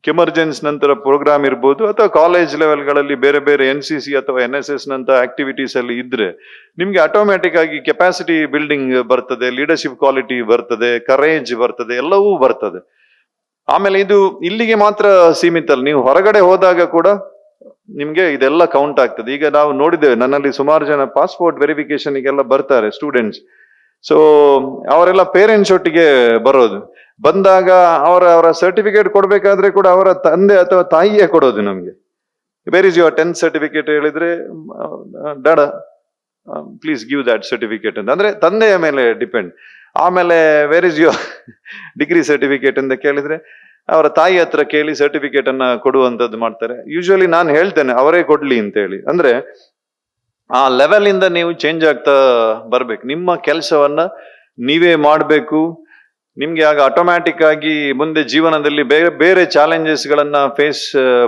ಕೆಮರ್ಜೆನ್ಸ್ ನಂತರ ಪ್ರೋಗ್ರಾಮ್ ಇರ್ಬೋದು ಅಥವಾ ಕಾಲೇಜ್ ಲೆವೆಲ್ಗಳಲ್ಲಿ ಬೇರೆ ಬೇರೆ NCC ಅಥವಾ NSS ನಂತ ಆಕ್ಟಿವಿಟೀಸ್ ಅಲ್ಲಿ ಇದ್ರೆ ನಿಮ್ಗೆ ಆಟೋಮ್ಯಾಟಿಕ್ ಆಗಿ ಕೆಪಾಸಿಟಿ ಬಿಲ್ಡಿಂಗ್ ಬರ್ತದೆ, ಲೀಡರ್ಶಿಪ್ ಕ್ವಾಲಿಟಿ ಬರ್ತದೆ, ಕರೇಜ್ ಬರ್ತದೆ, ಎಲ್ಲವೂ ಬರ್ತದೆ. ಆಮೇಲೆ ಇದು ಇಲ್ಲಿಗೆ ಮಾತ್ರ ಸೀಮಿತ ಅಲ್ಲ, ನೀವು ಹೊರಗಡೆ ಹೋದಾಗ ಕೂಡ ನಿಮ್ಗೆ ಇದೆಲ್ಲ ಕೌಂಟ್ ಆಗ್ತದೆ. ಈಗ ನಾವು ನೋಡಿದ್ದೇವೆ, ನನ್ನಲ್ಲಿ ಸುಮಾರು ಜನ ಪಾಸ್ಪೋರ್ಟ್ ವೆರಿಫಿಕೇಶನ್ಗೆಲ್ಲ ಬರ್ತಾರೆ ಸ್ಟೂಡೆಂಟ್ಸ್. ಸೊ ಅವರೆಲ್ಲ ಪೇರೆಂಟ್ಸ್ ಒಟ್ಟಿಗೆ ಬರೋದು. ಬಂದಾಗ ಅವರ ಸರ್ಟಿಫಿಕೇಟ್ ಕೊಡ್ಬೇಕಾದ್ರೆ ಕೂಡ ಅವರ ತಂದೆ ಅಥವಾ ತಾಯಿಯೇ ಕೊಡೋದು ನಮ್ಗೆ. Where is your 10th certificate ಹೇಳಿದ್ರೆ, ಡಾಡ ಪ್ಲೀಸ್ ಗಿವ್ ದಟ್ ಸರ್ಟಿಫಿಕೇಟ್ ಅಂತ, ಅಂದ್ರೆ ತಂದೆಯ ಮೇಲೆ ಡಿಪೆಂಡ್. ಆಮೇಲೆ where is your degree certificate ಅಂತ ಕೇಳಿದ್ರೆ ಅವರ ತಾಯಿ ಹತ್ರ ಕೇಳಿ ಸರ್ಟಿಫಿಕೇಟ್ ಅನ್ನ ಕೊಡುವಂತದ್ದು ಮಾಡ್ತಾರೆ. ಯೂಶುವಲಿ ನಾನು ಹೇಳ್ತೇನೆ ಅವರೇ ಕೊಡ್ಲಿ ಅಂತ ಹೇಳಿ. ಅಂದ್ರೆ ಆ ಲೆವೆಲ್ ಇಂದ ನೀವು ಚೇಂಜ್ ಆಗ್ತಾ ಬರ್ಬೇಕು, ನಿಮ್ಮ ಕೆಲಸವನ್ನ ನೀವೇ ಮಾಡ್ಬೇಕು. ನಿಮ್ಗೆ ಆಗ ಆಟೋಮ್ಯಾಟಿಕ್ ಆಗಿ ಮುಂದೆ ಜೀವನದಲ್ಲಿ ಬೇರೆ ಬೇರೆ ಚಾಲೆಂಜಸ್ ಗಳನ್ನ ಫೇಸ್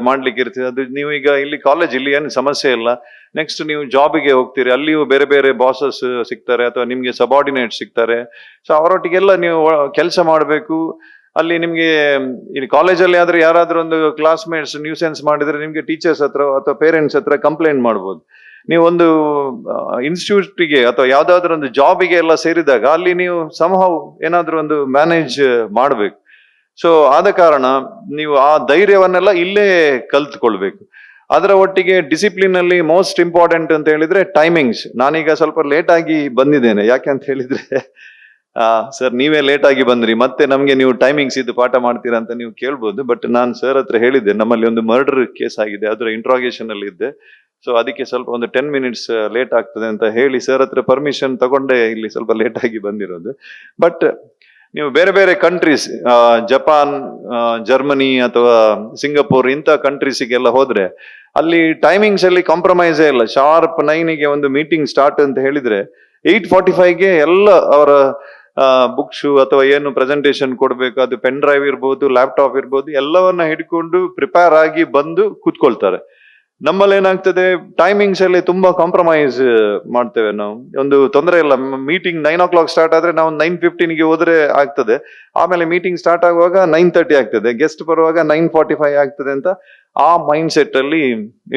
ಮಾಡ್ಲಿಕ್ಕೆ ಇರ್ತದೆ. ಅದು ನೀವು ಈಗ ಇಲ್ಲಿ ಕಾಲೇಜ್ ಇಲ್ಲಿ ಏನು ಸಮಸ್ಯೆ ಇಲ್ಲ, ನೆಕ್ಸ್ಟ್ ನೀವು ಜಾಬಿಗೆ ಹೋಗ್ತೀರಿ, ಅಲ್ಲಿಯೂ ಬೇರೆ ಬೇರೆ ಬಾಸಸ್ ಸಿಗ್ತಾರೆ ಅಥವಾ ನಿಮ್ಗೆ ಸಬಾರ್ಡಿನೇಟ್ ಸಿಗ್ತಾರೆ. ಸೊ ಅವರೊಟ್ಟಿಗೆಲ್ಲ ನೀವು ಕೆಲಸ ಮಾಡಬೇಕು. ಅಲ್ಲಿ ನಿಮ್ಗೆ ಇಲ್ಲಿ ಕಾಲೇಜಲ್ಲಿ ಆದ್ರೆ ಯಾರಾದ್ರೂ ಒಂದು ಕ್ಲಾಸ್ಮೇಟ್ಸ್ ನ್ಯೂಸೆನ್ಸ್ ಮಾಡಿದ್ರೆ ನಿಮ್ಗೆ ಟೀಚರ್ಸ್ ಹತ್ರ ಅಥವಾ ಪೇರೆಂಟ್ಸ್ ಹತ್ರ ಕಂಪ್ಲೇಂಟ್ ಮಾಡ್ಬೋದು. ನೀವು ಒಂದು ಇನ್ಸ್ಟಿಟ್ಯೂಟ್ಗೆ ಅಥವಾ ಯಾವ್ದಾದ್ರು ಒಂದು ಜಾಬಿಗೆ ಎಲ್ಲ ಸೇರಿದಾಗ ಅಲ್ಲಿ ನೀವು ಸಮಹೌ ಏನಾದ್ರೂ ಒಂದು ಮ್ಯಾನೇಜ್ ಮಾಡ್ಬೇಕು. ಸೊ ಆದ ಕಾರಣ ನೀವು ಆ ಧೈರ್ಯವನ್ನೆಲ್ಲ ಇಲ್ಲೇ ಕಲ್ತ್ಕೊಳ್ಬೇಕು. ಅದರ ಒಟ್ಟಿಗೆ ಡಿಸಿಪ್ಲಿನ್ ಅಲ್ಲಿ ಮೋಸ್ಟ್ ಇಂಪಾರ್ಟೆಂಟ್ ಅಂತ ಹೇಳಿದ್ರೆ ಟೈಮಿಂಗ್ಸ್. ನಾನೀಗ ಸ್ವಲ್ಪ ಲೇಟ್ ಆಗಿ ಬಂದಿದ್ದೇನೆ, ಯಾಕೆ ಅಂತ ಹೇಳಿದ್ರೆ ಸರ್ ನೀವೇ ಲೇಟ್ ಆಗಿ ಬಂದ್ರಿ, ಮತ್ತೆ ನಮ್ಗೆ ನೀವು ಟೈಮಿಂಗ್ಸ್ ಇದು ಪಾಠ ಮಾಡ್ತೀರಾ ಅಂತ ನೀವು ಕೇಳ್ಬೋದು. ಬಟ್ ನಾನು ಸರ್ ಹತ್ರ ಹೇಳಿದ್ದೆ, ನಮ್ಮಲ್ಲಿ ಒಂದು ಮರ್ಡರ್ ಕೇಸ್ ಆಗಿದೆ, ಅದರ ಇಂಟ್ರಾಗೇಷನ್ ಅಲ್ಲಿ ಇದ್ದೆ, ಸೊ ಅದಕ್ಕೆ ಸ್ವಲ್ಪ ಒಂದು 10 minutes ಲೇಟ್ ಆಗ್ತದೆ ಅಂತ ಹೇಳಿ ಸರ್ ಹತ್ರ ಪರ್ಮಿಷನ್ ತಗೊಂಡೆ ಇಲ್ಲಿ ಸ್ವಲ್ಪ ಲೇಟ್ ಆಗಿ ಬಂದಿರೋದು. ಬಟ್ ನೀವು ಬೇರೆ ಬೇರೆ ಕಂಟ್ರೀಸ್, ಜಪಾನ್, ಜರ್ಮನಿ ಅಥವಾ ಸಿಂಗಪೂರ್ ಇಂಥ ಕಂಟ್ರೀಸಿಗೆಲ್ಲ ಹೋದ್ರೆ ಅಲ್ಲಿ ಟೈಮಿಂಗ್ಸ್ ಅಲ್ಲಿ ಕಾಂಪ್ರಮೈಸೇ ಇಲ್ಲ. ಶಾರ್ಪ್ 9ಗೆ ಒಂದು ಮೀಟಿಂಗ್ ಸ್ಟಾರ್ಟ್ ಅಂತ ಹೇಳಿದ್ರೆ 8:45ಗೆ ಎಲ್ಲ ಅವರ ಬುಕ್ಸ್ ಅಥವಾ ಏನು ಪ್ರೆಸೆಂಟೇಶನ್ ಕೊಡ್ಬೇಕು, ಅದು ಪೆನ್ ಡ್ರೈವ್ ಇರ್ಬೋದು, ಲ್ಯಾಪ್ಟಾಪ್ ಇರ್ಬೋದು, ಎಲ್ಲವನ್ನ ಹಿಡ್ಕೊಂಡು ಪ್ರಿಪೇರ್ ಆಗಿ ಬಂದು ಕೂತ್ಕೊಳ್ತಾರೆ. ನಮ್ಮಲ್ಲಿ ಏನಾಗ್ತದೆ, ಟೈಮಿಂಗ್ಸ್ ಅಲ್ಲಿ ತುಂಬಾ ಕಾಂಪ್ರಮೈಸ್ ಮಾಡ್ತೇವೆ ನಾವು. ಒಂದು ತೊಂದರೆ ಇಲ್ಲ, ಮೀಟಿಂಗ್ 9 o'clock ಸ್ಟಾರ್ಟ್ ಆದ್ರೆ ನಾವು 9:15ಗೆ ಹೋದ್ರೆ ಆಗ್ತದೆ. ಆಮೇಲೆ ಮೀಟಿಂಗ್ ಸ್ಟಾರ್ಟ್ ಆಗುವಾಗ 9:30 ಆಗ್ತದೆ, ಗೆಸ್ಟ್ ಬರುವಾಗ 9:45 ಆಗ್ತದೆ ಅಂತ ಆ ಮೈಂಡ್ ಸೆಟ್ ಅಲ್ಲಿ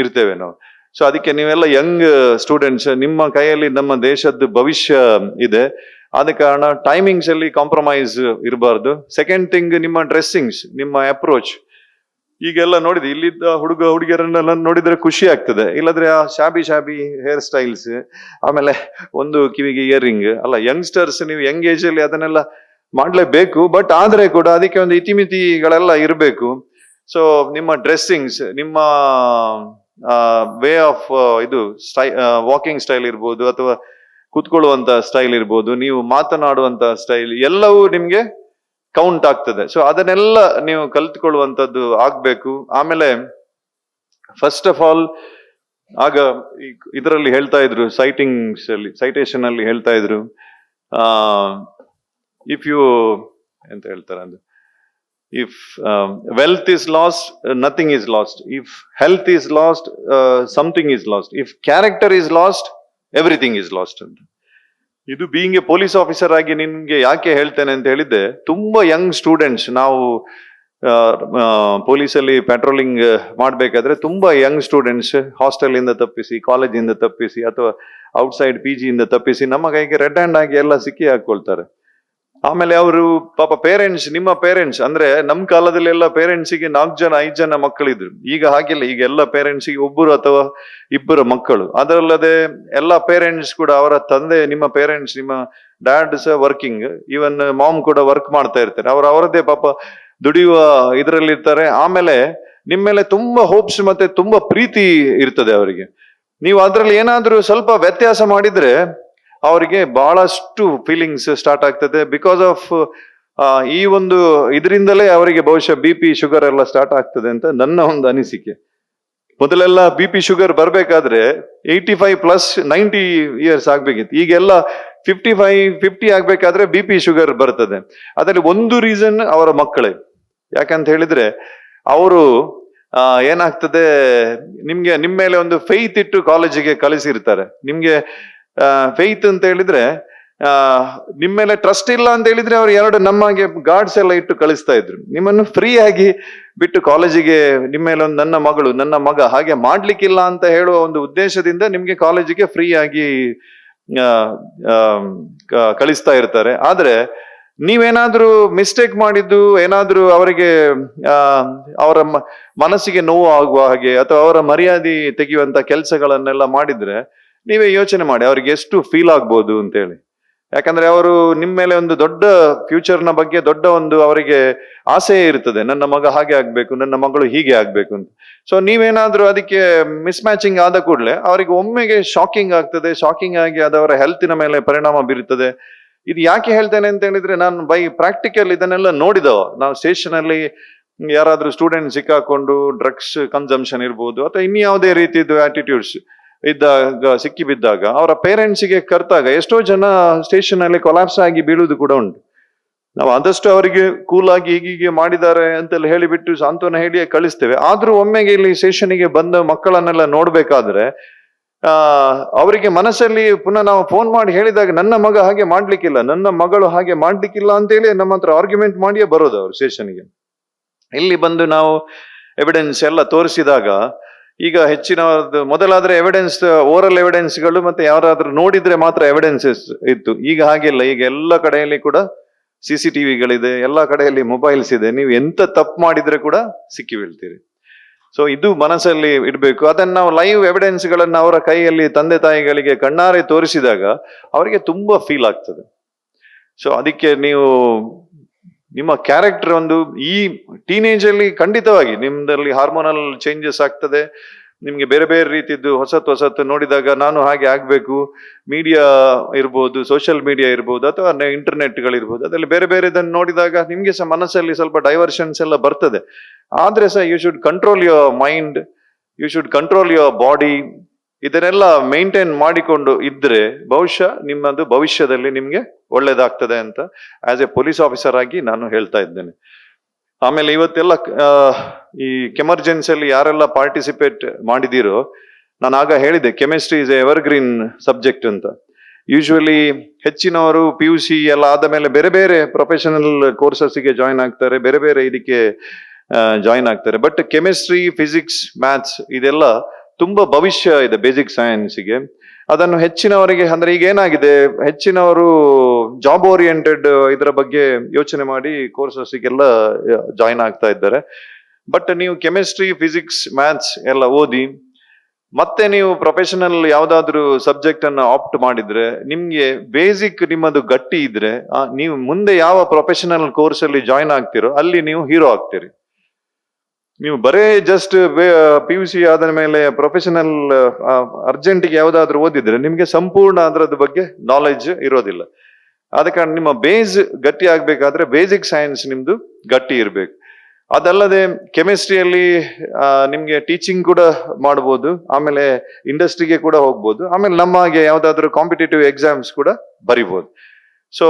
ಇರ್ತೇವೆ ನಾವು. ಸೊ ಅದಕ್ಕೆ ನೀವೆಲ್ಲ ಯಂಗ್ ಸ್ಟೂಡೆಂಟ್ಸ್, ನಿಮ್ಮ ಕೈಯಲ್ಲಿ ನಮ್ಮ ದೇಶದ ಭವಿಷ್ಯ ಇದೆ. ಆದ ಕಾರಣ ಟೈಮಿಂಗ್ಸ್ ಅಲ್ಲಿ ಕಾಂಪ್ರಮೈಸ್ ಇರಬಾರ್ದು. ಸೆಕೆಂಡ್ ಥಿಂಗ್, ನಿಮ್ಮ ಡ್ರೆಸ್ಸಿಂಗ್ಸ್, ನಿಮ್ಮ ಅಪ್ರೋಚ್. ಈಗೆಲ್ಲ ನೋಡಿದ್ವಿ, ಇಲ್ಲಿದ್ದ ಹುಡುಗಿಯರನ್ನೆಲ್ಲ ನೋಡಿದ್ರೆ ಖುಷಿ ಆಗ್ತದೆ, ಇಲ್ಲದ್ರೆ ಆ ಶಾಬಿ ಹೇರ್ ಸ್ಟೈಲ್ಸ್, ಆಮೇಲೆ ಒಂದು ಕಿವಿಗೆ ಇಯರಿಂಗ್ ಅಲ್ಲ. ಯಂಗ್ಸ್ಟರ್ಸ್ ನೀವು ಯಂಗ್ ಏಜ್ ಅಲ್ಲಿ ಅದನ್ನೆಲ್ಲ ಮಾಡ್ಲೇಬೇಕು, ಬಟ್ ಆದ್ರೆ ಕೂಡ ಅದಕ್ಕೆ ಒಂದು ಇತಿಮಿತಿಗಳೆಲ್ಲ ಇರಬೇಕು. ಸೊ ನಿಮ್ಮ ಡ್ರೆಸ್ಸಿಂಗ್ಸ್, ನಿಮ್ಮ ವೇ ಆಫ್ ಇದು ವಾಕಿಂಗ್ ಸ್ಟೈಲ್ ಇರ್ಬೋದು, ಅಥವಾ ಕೂತ್ಕೊಳ್ಳುವಂತ ಸ್ಟೈಲ್ ಇರ್ಬೋದು, ನೀವು ಮಾತನಾಡುವಂತ ಸ್ಟೈಲ್ ಎಲ್ಲವೂ ನಿಮ್ಗೆ ಕೌಂಟ್ ಆಗ್ತದೆ. ಸೊ ಅದನ್ನೆಲ್ಲ ನೀವು ಕಲ್ತ್ಕೊಳ್ಳುವಂಥದ್ದು ಆಗ್ಬೇಕು. ಆಮೇಲೆ ಫಸ್ಟ್ ಆಫ್ ಆಲ್ ಆಗ ಇದರಲ್ಲಿ ಹೇಳ್ತಾ ಇದ್ರು, ಸೈಟೇಷನ್ ಅಲ್ಲಿ ಹೇಳ್ತಾ ಇದ್ರು, ಇಫ್ ಯು ಎಂತ ಹೇಳ್ತಾರೆ ಅದು, if wealth is last nothing is last, if health is last something is last, if character is last everything is last ಅಂತ. ಇದು ಬೀಯಿಂಗ್ ಎ ಪೊಲೀಸ್ ಆಫೀಸರ್ ಆಗಿ ನಿಮ್ಗೆ ಯಾಕೆ ಹೇಳ್ತೇನೆ ಅಂತ ಹೇಳಿದ್ದೆ, ತುಂಬಾ ಯಂಗ್ ಸ್ಟೂಡೆಂಟ್ಸ್, ನಾವು ಪೊಲೀಸಲ್ಲಿ ಪೆಟ್ರೋಲಿಂಗ್ ಮಾಡ್ಬೇಕಾದ್ರೆ ತುಂಬಾ ಯಂಗ್ ಸ್ಟೂಡೆಂಟ್ಸ್ ಹಾಸ್ಟೆಲ್ ಇಂದ ತಪ್ಪಿಸಿ, ಕಾಲೇಜಿಂದ ತಪ್ಪಿಸಿ, ಅಥವಾ ಔಟ್ಸೈಡ್ PG ಇಂದ ತಪ್ಪಿಸಿ ನಮ್ಮ ಕೈಗೆ ರೆಡ್ ಹ್ಯಾಂಡ್ ಆಗಿ ಎಲ್ಲ ಸಿಕ್ಕಿ ಹಾಕೊಳ್ತಾರೆ. ಆಮೇಲೆ ಅವರು ಪಾಪ ಪೇರೆಂಟ್ಸ್, ನಿಮ್ಮ ಪೇರೆಂಟ್ಸ್ ಅಂದ್ರೆ ನಮ್ ಕಾಲದಲ್ಲಿ ಎಲ್ಲ ಪೇರೆಂಟ್ಸಿಗೆ 4 ಜನ 5 ಜನ ಮಕ್ಕಳಿದ್ರು. ಈಗ ಹಾಗಿಲ್ಲ, ಈಗ ಎಲ್ಲ ಪೇರೆಂಟ್ಸಿಗೆ ಒಬ್ಬರು ಅಥವಾ ಇಬ್ಬರು ಮಕ್ಕಳು. ಅದಲ್ಲದೆ ಎಲ್ಲ ಪೇರೆಂಟ್ಸ್ ಕೂಡ ಅವರ ತಂದೆ, ನಿಮ್ಮ ಪೇರೆಂಟ್ಸ್, ನಿಮ್ಮ ಡ್ಯಾಡ್ ಸಹ ವರ್ಕಿಂಗ್, ಈವನ್ ಮಾಮ್ ಕೂಡ ವರ್ಕ್ ಮಾಡ್ತಾ ಇರ್ತಾರೆ. ಅವರದೇ ಪಾಪ ದುಡಿಯುವ ಇದರಲ್ಲಿ ಇರ್ತಾರೆ. ಆಮೇಲೆ ನಿಮ್ಮ ಮೇಲೆ ತುಂಬಾ ಹೋಪ್ಸ್ ಮತ್ತೆ ತುಂಬಾ ಪ್ರೀತಿ ಇರ್ತದೆ ಅವರಿಗೆ. ನೀವು ಅದ್ರಲ್ಲಿ ಏನಾದ್ರೂ ಸ್ವಲ್ಪ ವ್ಯತ್ಯಾಸ ಮಾಡಿದ್ರೆ ಅವರಿಗೆ ಬಹಳಷ್ಟು ಫೀಲಿಂಗ್ಸ್ ಸ್ಟಾರ್ಟ್ ಆಗ್ತದೆ. ಬಿಕಾಸ್ ಆಫ್ ಈ ಒಂದು ಇದರಿಂದಲೇ ಅವರಿಗೆ ಬಹುಶಃ BP ಶುಗರ್ ಎಲ್ಲ ಸ್ಟಾರ್ಟ್ ಆಗ್ತದೆ ಅಂತ ನನ್ನ ಒಂದು ಅನಿಸಿಕೆ. ಮೊದಲೆಲ್ಲ BP ಶುಗರ್ ಬರ್ಬೇಕಾದ್ರೆ 85+ 90 ಇಯರ್ಸ್ ಆಗ್ಬೇಕಿತ್ತು. ಈಗೆಲ್ಲ 55-50 ಆಗ್ಬೇಕಾದ್ರೆ BP ಶುಗರ್ ಬರ್ತದೆ. ಅದರಲ್ಲಿ ಒಂದು ರೀಸನ್ ಅವರ ಮಕ್ಕಳೇ. ಯಾಕಂತ ಹೇಳಿದ್ರೆ ಅವರು ಏನಾಗ್ತದೆ, ನಿಮ್ಮ ಮೇಲೆ ಒಂದು ಫೇತ್ ಇಟ್ಟು ಕಾಲೇಜಿಗೆ ಕಳಿಸಿರ್ತಾರೆ. ನಿಮ್ಗೆ ಫೇತ್ ಅಂತ ಹೇಳಿದ್ರೆ ನಿಮ್ಮ ಮೇಲೆ ಟ್ರಸ್ಟ್ ಇಲ್ಲ ಅಂತ ಹೇಳಿದ್ರೆ ಅವ್ರು 2 ನಮಗೆ ಗಾರ್ಡ್ಸ್ ಎಲ್ಲ ಇಟ್ಟು ಕಳಿಸ್ತಾ ಇದ್ರು. ನಿಮ್ಮನ್ನು ಫ್ರೀ ಆಗಿ ಬಿಟ್ಟು ಕಾಲೇಜಿಗೆ ನಿಮ್ಮ ಮೇಲೆ ಒಂದು ನನ್ನ ಮಗಳು ನನ್ನ ಮಗ ಹಾಗೆ ಮಾಡ್ಲಿಕ್ಕಿಲ್ಲ ಅಂತ ಹೇಳುವ ಒಂದು ಉದ್ದೇಶದಿಂದ ನಿಮ್ಗೆ ಕಾಲೇಜಿಗೆ ಫ್ರೀ ಆಗಿ ಕಳಿಸ್ತಾ ಇರ್ತಾರೆ. ಆದ್ರೆ ನೀವೇನಾದ್ರೂ ಮಿಸ್ಟೇಕ್ ಮಾಡಿದ್ದು, ಏನಾದ್ರೂ ಅವರಿಗೆ ಅವರ ಮನಸ್ಸಿಗೆ ನೋವು ಆಗುವ ಹಾಗೆ ಅಥವಾ ಅವರ ಮರ್ಯಾದೆ ತೆಗೆಯುವಂತ ಕೆಲಸಗಳನ್ನೆಲ್ಲ ಮಾಡಿದ್ರೆ ನೀವೇ ಯೋಚನೆ ಮಾಡಿ ಅವ್ರಿಗೆ ಎಷ್ಟು ಫೀಲ್ ಆಗ್ಬೋದು ಅಂತ ಹೇಳಿ. ಯಾಕಂದ್ರೆ ಅವರು ನಿಮ್ಮ ಮೇಲೆ ಒಂದು ದೊಡ್ಡ ಫ್ಯೂಚರ್ನ ಬಗ್ಗೆ ದೊಡ್ಡ ಒಂದು ಅವರಿಗೆ ಆಸೆ ಇರ್ತದೆ, ನನ್ನ ಮಗ ಹಾಗೆ ಆಗ್ಬೇಕು, ನನ್ನ ಮಗಳು ಹೀಗೆ ಆಗ್ಬೇಕು ಅಂತ. ಸೊ ನೀವೇನಾದ್ರೂ ಅದಕ್ಕೆ ಮಿಸ್ ಮ್ಯಾಚಿಂಗ್ ಆದ ಕೂಡಲೇ ಅವರಿಗೆ ಒಮ್ಮೆಗೆ ಶಾಕಿಂಗ್ ಆಗ್ತದೆ. ಶಾಕಿಂಗ್ ಆಗಿ ಅದವರ ಹೆಲ್ತಿನ ಮೇಲೆ ಪರಿಣಾಮ ಬೀರುತ್ತದೆ. ಇದು ಯಾಕೆ ಹೇಳ್ತೇನೆ ಅಂತ ಹೇಳಿದ್ರೆ, ನಾನು ಬೈ ಪ್ರಾಕ್ಟಿಕಲ್ ಇದನ್ನೆಲ್ಲ ನೋಡಿದವ. ನಾವು ಸ್ಟೇಷನ್ ಅಲ್ಲಿ ಯಾರಾದ್ರೂ ಸ್ಟೂಡೆಂಟ್ ಸಿಕ್ಕಾಕೊಂಡು ಡ್ರಗ್ಸ್ ಕನ್ಸಂಪ್ಷನ್ ಇರ್ಬೋದು ಅಥವಾ ಇನ್ಯಾವುದೇ ರೀತಿಯದು ಆಟಿಟ್ಯೂಡ್ಸ್ ಇದ್ದಾಗ ಸಿಕ್ಕಿ ಬಿದ್ದಾಗ ಅವರ ಪೇರೆಂಟ್ಸಿಗೆ ಕರ್ತಾಗ ಎಷ್ಟೋ ಜನ ಸ್ಟೇಷನ್ ಅಲ್ಲಿ ಕೊಲಾಪ್ಸ್ ಆಗಿ ಬೀಳುವುದು ಕೂಡ ಉಂಟು. ನಾವು ಆದಷ್ಟು ಅವರಿಗೆ ಕೂಲ್ ಆಗಿ ಹೀಗೀಗೆ ಮಾಡಿದ್ದಾರೆ ಅಂತೆಲ್ಲ ಹೇಳಿಬಿಟ್ಟು ಸಾಂತ್ವನ ಹೇಳಿ ಕಳಿಸ್ತೇವೆ. ಆದ್ರೂ ಒಮ್ಮೆಗೆ ಇಲ್ಲಿ ಸ್ಟೇಷನ್ಗೆ ಬಂದ ಮಕ್ಕಳನ್ನೆಲ್ಲ ನೋಡ್ಬೇಕಾದ್ರೆ ಅವರಿಗೆ ಮನಸ್ಸಲ್ಲಿ ಪುನಃ ನಾವು ಫೋನ್ ಮಾಡಿ ಹೇಳಿದಾಗ ನನ್ನ ಮಗ ಹಾಗೆ ಮಾಡ್ಲಿಕ್ಕಿಲ್ಲ, ನನ್ನ ಮಗಳು ಹಾಗೆ ಮಾಡ್ಲಿಕ್ಕಿಲ್ಲ ಅಂತೇಳಿ ನಮ್ಮ ಹತ್ರ ಆರ್ಗ್ಯುಮೆಂಟ್ ಮಾಡಿಯೇ ಬರೋದು ಅವರು ಸ್ಟೇಷನ್ಗೆ. ಇಲ್ಲಿ ಬಂದು ನಾವು ಎವಿಡೆನ್ಸ್ ಎಲ್ಲ ತೋರಿಸಿದಾಗ, ಈಗ ಹೆಚ್ಚಿನ ಮೊದಲಾದ್ರೆ ಎವಿಡೆನ್ಸ್ ಓರಲ್ ಎವಿಡೆನ್ಸ್ಗಳು ಮತ್ತೆ ಯಾರಾದ್ರೂ ನೋಡಿದ್ರೆ ಮಾತ್ರ ಎವಿಡೆನ್ಸಸ್ ಇತ್ತು. ಈಗ ಹಾಗಿಲ್ಲ, ಈಗ ಎಲ್ಲ ಕಡೆಯಲ್ಲಿ ಕೂಡ CCTVಗಳಿದೆ, ಎಲ್ಲ ಕಡೆಯಲ್ಲಿ ಮೊಬೈಲ್ಸ್ ಇದೆ. ನೀವು ಎಂತ ತಪ್ಪು ಮಾಡಿದ್ರೆ ಕೂಡ ಸಿಕ್ಕಿ ಬೀಳ್ತೀರಿ. ಸೊ ಇದು ಮನಸ್ಸಲ್ಲಿ ಇಡಬೇಕು. ಅದನ್ನ ನಾವು ಲೈವ್ ಎವಿಡೆನ್ಸ್ ಗಳನ್ನ ಅವರ ಕೈಯಲ್ಲಿ ತಂದೆ ತಾಯಿಗಳಿಗೆ ಕಣ್ಣಾರೆ ತೋರಿಸಿದಾಗ ಅವರಿಗೆ ತುಂಬಾ ಫೀಲ್ ಆಗ್ತದೆ. ಸೊ ಅದಕ್ಕೆ ನೀವು ನಿಮ್ಮ ಕ್ಯಾರೆಕ್ಟರ್ ಒಂದು ಈ ಟೀನೇಜ್ ಅಲ್ಲಿ ಖಂಡಿತವಾಗಿ ನಿಮ್ದಲ್ಲಿ ಹಾರ್ಮೋನಲ್ ಚೇಂಜಸ್ ಆಗ್ತದೆ. ನಿಮ್ಗೆ ಬೇರೆ ಬೇರೆ ರೀತಿದ್ದು ಹೊಸತ್ತು ನೋಡಿದಾಗ ನಾನು ಹಾಗೆ ಆಗ್ಬೇಕು. ಮೀಡಿಯಾ ಇರ್ಬೋದು, ಸೋಷಿಯಲ್ ಮೀಡಿಯಾ ಇರ್ಬೋದು, ಅಥವಾ ಇಂಟರ್ನೆಟ್ಗಳಿರ್ಬೋದು, ಅದರಲ್ಲಿ ಬೇರೆ ಬೇರೆದನ್ನು ನೋಡಿದಾಗ ನಿಮ್ಗೆ ಸಹ ಮನಸ್ಸಲ್ಲಿ ಸ್ವಲ್ಪ ಡೈವರ್ಷನ್ಸ್ ಎಲ್ಲ ಬರ್ತದೆ. ಆದ್ರೆ ಸಹ you should control your mind, you should control your body. ಇದನ್ನೆಲ್ಲ ಮೇಂಟೈನ್ ಮಾಡಿಕೊಂಡು ಇದ್ರೆ ಬಹುಶಃ ನಿಮ್ಮದು ಭವಿಷ್ಯದಲ್ಲಿ ನಿಮ್ಗೆ ಒಳ್ಳೇದಾಗ್ತದೆ ಅಂತ ಆಸ್ ಎ ಪೊಲೀಸ್ ಆಫೀಸರ್ ಆಗಿ ನಾನು ಹೇಳ್ತಾ ಇದ್ದೇನೆ. ಆಮೇಲೆ ಇವತ್ತೆಲ್ಲ ಈ ಕೆಮರ್ಜೆನ್ಸಿ ಅಲ್ಲಿ ಯಾರೆಲ್ಲ ಪಾರ್ಟಿಸಿಪೇಟ್ ಮಾಡಿದಿರೋ, ನಾನು ಆಗ ಹೇಳಿದೆ chemistry is ever green subject ಅಂತ. ಯೂಶುವಲಿ ಹೆಚ್ಚಿನವರು PUC ಎಲ್ಲ ಆದ ಮೇಲೆ ಬೇರೆ ಬೇರೆ ಪ್ರೊಫೆಷನಲ್ ಕೋರ್ಸಸ್ಗೆ ಜಾಯಿನ್ ಆಗ್ತಾರೆ, ಬೇರೆ ಬೇರೆ ಇದಕ್ಕೆ ಜಾಯಿನ್ ಆಗ್ತಾರೆ. ಬಟ್ ಕೆಮಿಸ್ಟ್ರಿ, ಫಿಸಿಕ್ಸ್, ಮ್ಯಾಥ್ಸ್ ಇದೆಲ್ಲ ತುಂಬಾ ಭವಿಷ್ಯ ಇದೆ ಬೇಸಿಕ್ ಸೈನ್ಸ್ಗೆ. ಅದನ್ನು ಹೆಚ್ಚಿನವರಿಗೆ ಅಂದ್ರೆ ಈಗ ಏನಾಗಿದೆ, ಹೆಚ್ಚಿನವರು ಜಾಬ್ ಓರಿಯೆಂಟೆಡ್ ಇದರ ಬಗ್ಗೆ ಯೋಚನೆ ಮಾಡಿ ಕೋರ್ಸಸ್ಗೆಲ್ಲ ಜಾಯಿನ್ ಆಗ್ತಾ ಇದ್ದಾರೆ. ಬಟ್ ನೀವು ಕೆಮಿಸ್ಟ್ರಿ, ಫಿಸಿಕ್ಸ್, ಮ್ಯಾಥ್ಸ್ ಎಲ್ಲ ಓದಿ ಮತ್ತೆ ನೀವು ಪ್ರೊಫೆಷನಲ್ ಯಾವ್ದಾದ್ರು ಸಬ್ಜೆಕ್ಟ್ ಅನ್ನ ಆಪ್ಟ್ ಮಾಡಿದ್ರೆ ನಿಮ್ಗೆ ಬೇಸಿಕ್ ನಿಮ್ಮದು ಗಟ್ಟಿ ಇದ್ರೆ ನೀವು ಮುಂದೆ ಯಾವ ಪ್ರೊಫೆಷನಲ್ ಕೋರ್ಸ್ ಅಲ್ಲಿ ಜಾಯಿನ್ ಆಗ್ತಿರೋ ಅಲ್ಲಿ ನೀವು ಹೀರೋ ಆಗ್ತೀರಿ. ನೀವು ಬರೇ ಜಸ್ಟ್ PUC ಆದ ಮೇಲೆ ಪ್ರೊಫೆಷನಲ್ ಅರ್ಜೆಂಟಿಗೆ ಯಾವ್ದಾದ್ರು ಓದಿದ್ರೆ ನಿಮ್ಗೆ ಸಂಪೂರ್ಣ ಅದರದ ಬಗ್ಗೆ ನಾಲೆಡ್ಜ್ ಇರೋದಿಲ್ಲ. ಆದ ಕಾರಣ ನಿಮ್ಮ ಬೇಸ್ ಗಟ್ಟಿ ಆಗ್ಬೇಕಾದ್ರೆ ಬೇಸಿಕ್ ಸೈನ್ಸ್ ನಿಮ್ದು ಗಟ್ಟಿ ಇರ್ಬೇಕು. ಅದಲ್ಲದೆ ಕೆಮಿಸ್ಟ್ರಿಯಲ್ಲಿ ನಿಮ್ಗೆ ಟೀಚಿಂಗ್ ಕೂಡ ಮಾಡ್ಬೋದು, ಆಮೇಲೆ ಇಂಡಸ್ಟ್ರಿಗೆ ಕೂಡ ಹೋಗ್ಬೋದು, ಆಮೇಲೆ ನಮ್ಮ ಹಾಗೆ ಯಾವ್ದಾದ್ರು ಕಾಂಪಿಟೇಟಿವ್ ಎಕ್ಸಾಮ್ಸ್ ಕೂಡ ಬರಿಬೋದು. ಸೊ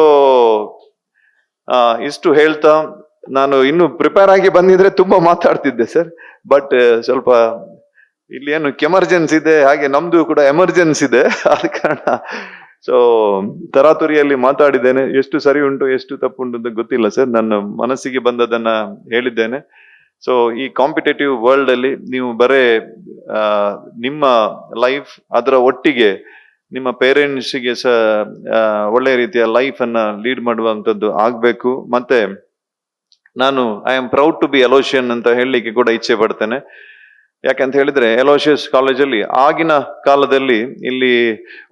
ಇಷ್ಟು ಹೇಳ್ತಾ ನಾನು ಇನ್ನು ಪ್ರಿಪೇರ್ ಆಗಿ ಬಂದಿದ್ರೆ ತುಂಬಾ ಮಾತಾಡ್ತಿದ್ದೆ ಸರ್. ಬಟ್ ಸ್ವಲ್ಪ ಇಲ್ಲಿ ಏನು ಕೆಮರ್ಜೆನ್ಸ್ ಇದೆ, ಹಾಗೆ ನಮ್ದು ಕೂಡ ಎಮರ್ಜೆನ್ಸಿ ಇದೆ. ಆದ ಕಾರಣ ಸೊ ತರಾತುರಿಯಲ್ಲಿ ಮಾತಾಡಿದ್ದೇನೆ. ಎಷ್ಟು ಸರಿ ಉಂಟು ಎಷ್ಟು ತಪ್ಪುಂಟು ಅಂತ ಗೊತ್ತಿಲ್ಲ ಸರ್. ನನ್ನ ಮನಸ್ಸಿಗೆ ಬಂದದನ್ನ ಹೇಳಿದ್ದೇನೆ. ಸೊ ಈ ಕಾಂಪಿಟೇಟಿವ್ ವರ್ಲ್ಡ್ ಅಲ್ಲಿ ನೀವು ಬರೇ ನಿಮ್ಮ ಲೈಫ್ ಅದರ ಒಟ್ಟಿಗೆ ನಿಮ್ಮ ಪೇರೆಂಟ್ಸ್ಗೆ ಒಳ್ಳೆ ರೀತಿಯ ಲೈಫ್ ಅನ್ನ ಲೀಡ್ ಮಾಡುವಂಥದ್ದು ಆಗ್ಬೇಕು. ಮತ್ತೆ ನಾನು I am proud to be Aloysian ಅಂತ ಹೇಳಲಿಕ್ಕೆ ಕೂಡ ಇಚ್ಛೆ ಪಡ್ತೇನೆ. ಯಾಕಂತ ಹೇಳಿದ್ರೆ ಎಲೋಷಿಯಸ್ ಕಾಲೇಜಲ್ಲಿ ಆಗಿನ ಕಾಲದಲ್ಲಿ ಇಲ್ಲಿ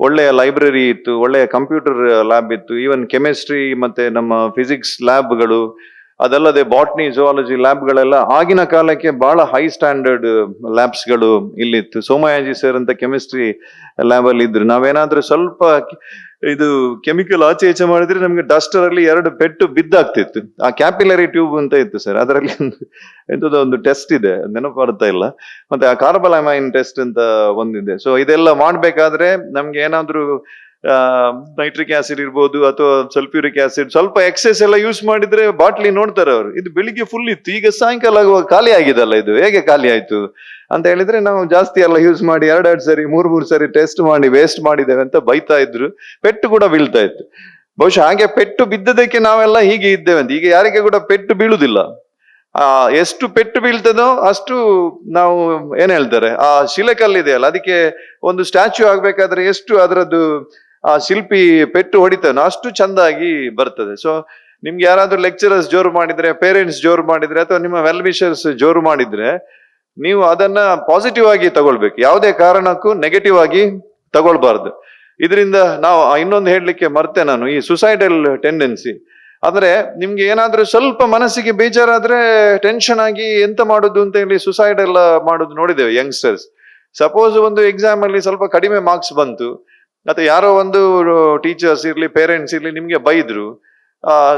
ಒಳ್ಳೆಯ ಲೈಬ್ರರಿ ಇತ್ತು, ಒಳ್ಳೆಯ ಕಂಪ್ಯೂಟರ್ ಲ್ಯಾಬ್ ಇತ್ತು, ಈವನ್ ಕೆಮಿಸ್ಟ್ರಿ ಮತ್ತೆ ನಮ್ಮ ಫಿಸಿಕ್ಸ್ ಲ್ಯಾಬ್ಗಳು, ಅದಲ್ಲದೆ ಬಾಟ್ನಿ ಜುವಾಲಜಿ ಲ್ಯಾಬ್ಗಳೆಲ್ಲ ಆಗಿನ ಕಾಲಕ್ಕೆ ಬಹಳ ಹೈ ಸ್ಟ್ಯಾಂಡರ್ಡ್ ಲ್ಯಾಬ್ಸ್ಗಳು ಇಲ್ಲಿತ್ತು. ಸೋಮಯಾಜಿ ಸರ್ ಅಂತ ಕೆಮಿಸ್ಟ್ರಿ ಲ್ಯಾಬ್ ಅಲ್ಲಿ ಇದ್ರು. ನಾವೇನಾದ್ರೂ ಸ್ವಲ್ಪ ಇದು ಕೆಮಿಕಲ್ ಆಚೆ ಈಚೆ ಮಾಡಿದ್ರೆ ನಮ್ಗೆ ಡಸ್ಟರ್ ಅಲ್ಲಿ 2 ಪೆಟ್ಟು ಬಿದ್ದಾಗ್ತಿತ್ತು. ಆ ಕ್ಯಾಪಿಲರಿ ಟ್ಯೂಬ್ ಅಂತ ಇತ್ತು ಸರ್, ಅದರಲ್ಲಿ ಎಂತದೋ ಒಂದು ಟೆಸ್ಟ್ ಇದೆ, ನೆನಪು ಬರ್ತಾ ಇಲ್ಲ. ಮತ್ತೆ ಆ ಕಾರ್ಬಲಮೈನ್ ಟೆಸ್ಟ್ ಅಂತ ಒಂದಿದೆ. ಸೊ ಇದೆಲ್ಲ ಮಾಡ್ಬೇಕಾದ್ರೆ ನಮ್ಗೆ ಏನಾದ್ರೂ ನೈಟ್ರಿಕ್ ಆಸಿಡ್ ಇರ್ಬೋದು ಅಥವಾ ಸಲ್ಫ್ಯೂರಿಕ್ ಆಸಿಡ್ ಸ್ವಲ್ಪ ಎಕ್ಸೆಸ್ ಎಲ್ಲ ಯೂಸ್ ಮಾಡಿದ್ರೆ ಬಾಟ್ಲಿ ನೋಡ್ತಾರೆ ಅವರು, ಇದು ಬೆಳಿಗ್ಗೆ ಫುಲ್ ಇತ್ತು, ಈಗ ಸಾಯಂಕಾಲ ಆಗುವಾಗ ಖಾಲಿ ಆಗಿದಲ್ಲ, ಇದು ಹೇಗೆ ಖಾಲಿ ಆಯ್ತು ಅಂತ ಹೇಳಿದ್ರೆ ನಾವು ಜಾಸ್ತಿ ಎಲ್ಲ ಯೂಸ್ ಮಾಡಿ 2 ಸರಿ 3 ಸರಿ ಟೆಸ್ಟ್ ಮಾಡಿ ವೇಸ್ಟ್ ಮಾಡಿದ್ದೇವೆ ಅಂತ ಬೈತಾ ಇದ್ರು. ಪೆಟ್ಟು ಕೂಡ ಬೀಳ್ತಾ ಇತ್ತು. ಬಹುಶಃ ಹಾಗೆ ಪೆಟ್ಟು ಬಿದ್ದದಕ್ಕೆ ನಾವೆಲ್ಲ ಹೀಗೆ ಇದ್ದೇವೆ ಅಂತ. ಈಗ ಯಾರಿಗೆ ಕೂಡ ಪೆಟ್ಟು ಬೀಳುದಿಲ್ಲ. ಎಷ್ಟು ಪೆಟ್ಟು ಬೀಳ್ತದೋ ಅಷ್ಟು ನಾವು ಏನ್ ಹೇಳ್ತಾರೆ, ಆ ಶಿಲೆಕಲ್ಲಿದೆಯಲ್ಲ ಅದಕ್ಕೆ ಒಂದು ಸ್ಟ್ಯಾಚ್ಯೂ ಆಗ್ಬೇಕಾದ್ರೆ ಎಷ್ಟು ಅದರದ್ದು ಆ ಶಿಲ್ಪಿ ಪೆಟ್ಟು ಹೊಡಿತಾನೋ ಅಷ್ಟು ಚಂದಾಗಿ ಬರ್ತದೆ. ಸೊ ನಿಮ್ಗೆ ಯಾರಾದ್ರೂ ಲೆಕ್ಚರರ್ಸ್ ಜೋರು ಮಾಡಿದ್ರೆ, ಪೇರೆಂಟ್ಸ್ ಜೋರು ಮಾಡಿದ್ರೆ, ಅಥವಾ ನಿಮ್ಮ ವೆಲ್ ವಿಷರ್ಸ್ ಜೋರು ಮಾಡಿದ್ರೆ ನೀವು ಅದನ್ನ ಪಾಸಿಟಿವ್ ಆಗಿ ತಗೊಳ್ಬೇಕು, ಯಾವುದೇ ಕಾರಣಕ್ಕೂ ನೆಗೆಟಿವ್ ಆಗಿ ತಗೊಳ್ಬಾರ್ದು. ಇದರಿಂದ ನಾವು ಇನ್ನೊಂದು ಹೇಳಲಿಕ್ಕೆ ಮರ್ತೆ ನಾನು, ಈ ಸುಸೈಡಲ್ ಟೆಂಡೆನ್ಸಿ ಅಂದ್ರೆ ನಿಮ್ಗೆ ಏನಾದ್ರೂ ಸ್ವಲ್ಪ ಮನಸ್ಸಿಗೆ ಬೇಜಾರಾದ್ರೆ ಟೆನ್ಷನ್ ಆಗಿ ಎಂತ ಮಾಡುದು ಅಂತ ಹೇಳಿ ಸುಸೈಡ್ ಎಲ್ಲ ಮಾಡುದು ನೋಡಿದ್ದೇವೆ ಯಂಗ್ಸ್ಟರ್ಸ್. ಸಪೋಸ್ ಒಂದು ಎಕ್ಸಾಮ್ ಅಲ್ಲಿ ಸ್ವಲ್ಪ ಕಡಿಮೆ ಮಾರ್ಕ್ಸ್ ಬಂತು, ಅಥವಾ ಯಾರೋ ಒಂದು ಟೀಚರ್ಸ್ ಇರ್ಲಿ ಪೇರೆಂಟ್ಸ್ ಇರ್ಲಿ ನಿಮ್ಗೆ ಬೈದ್ರು,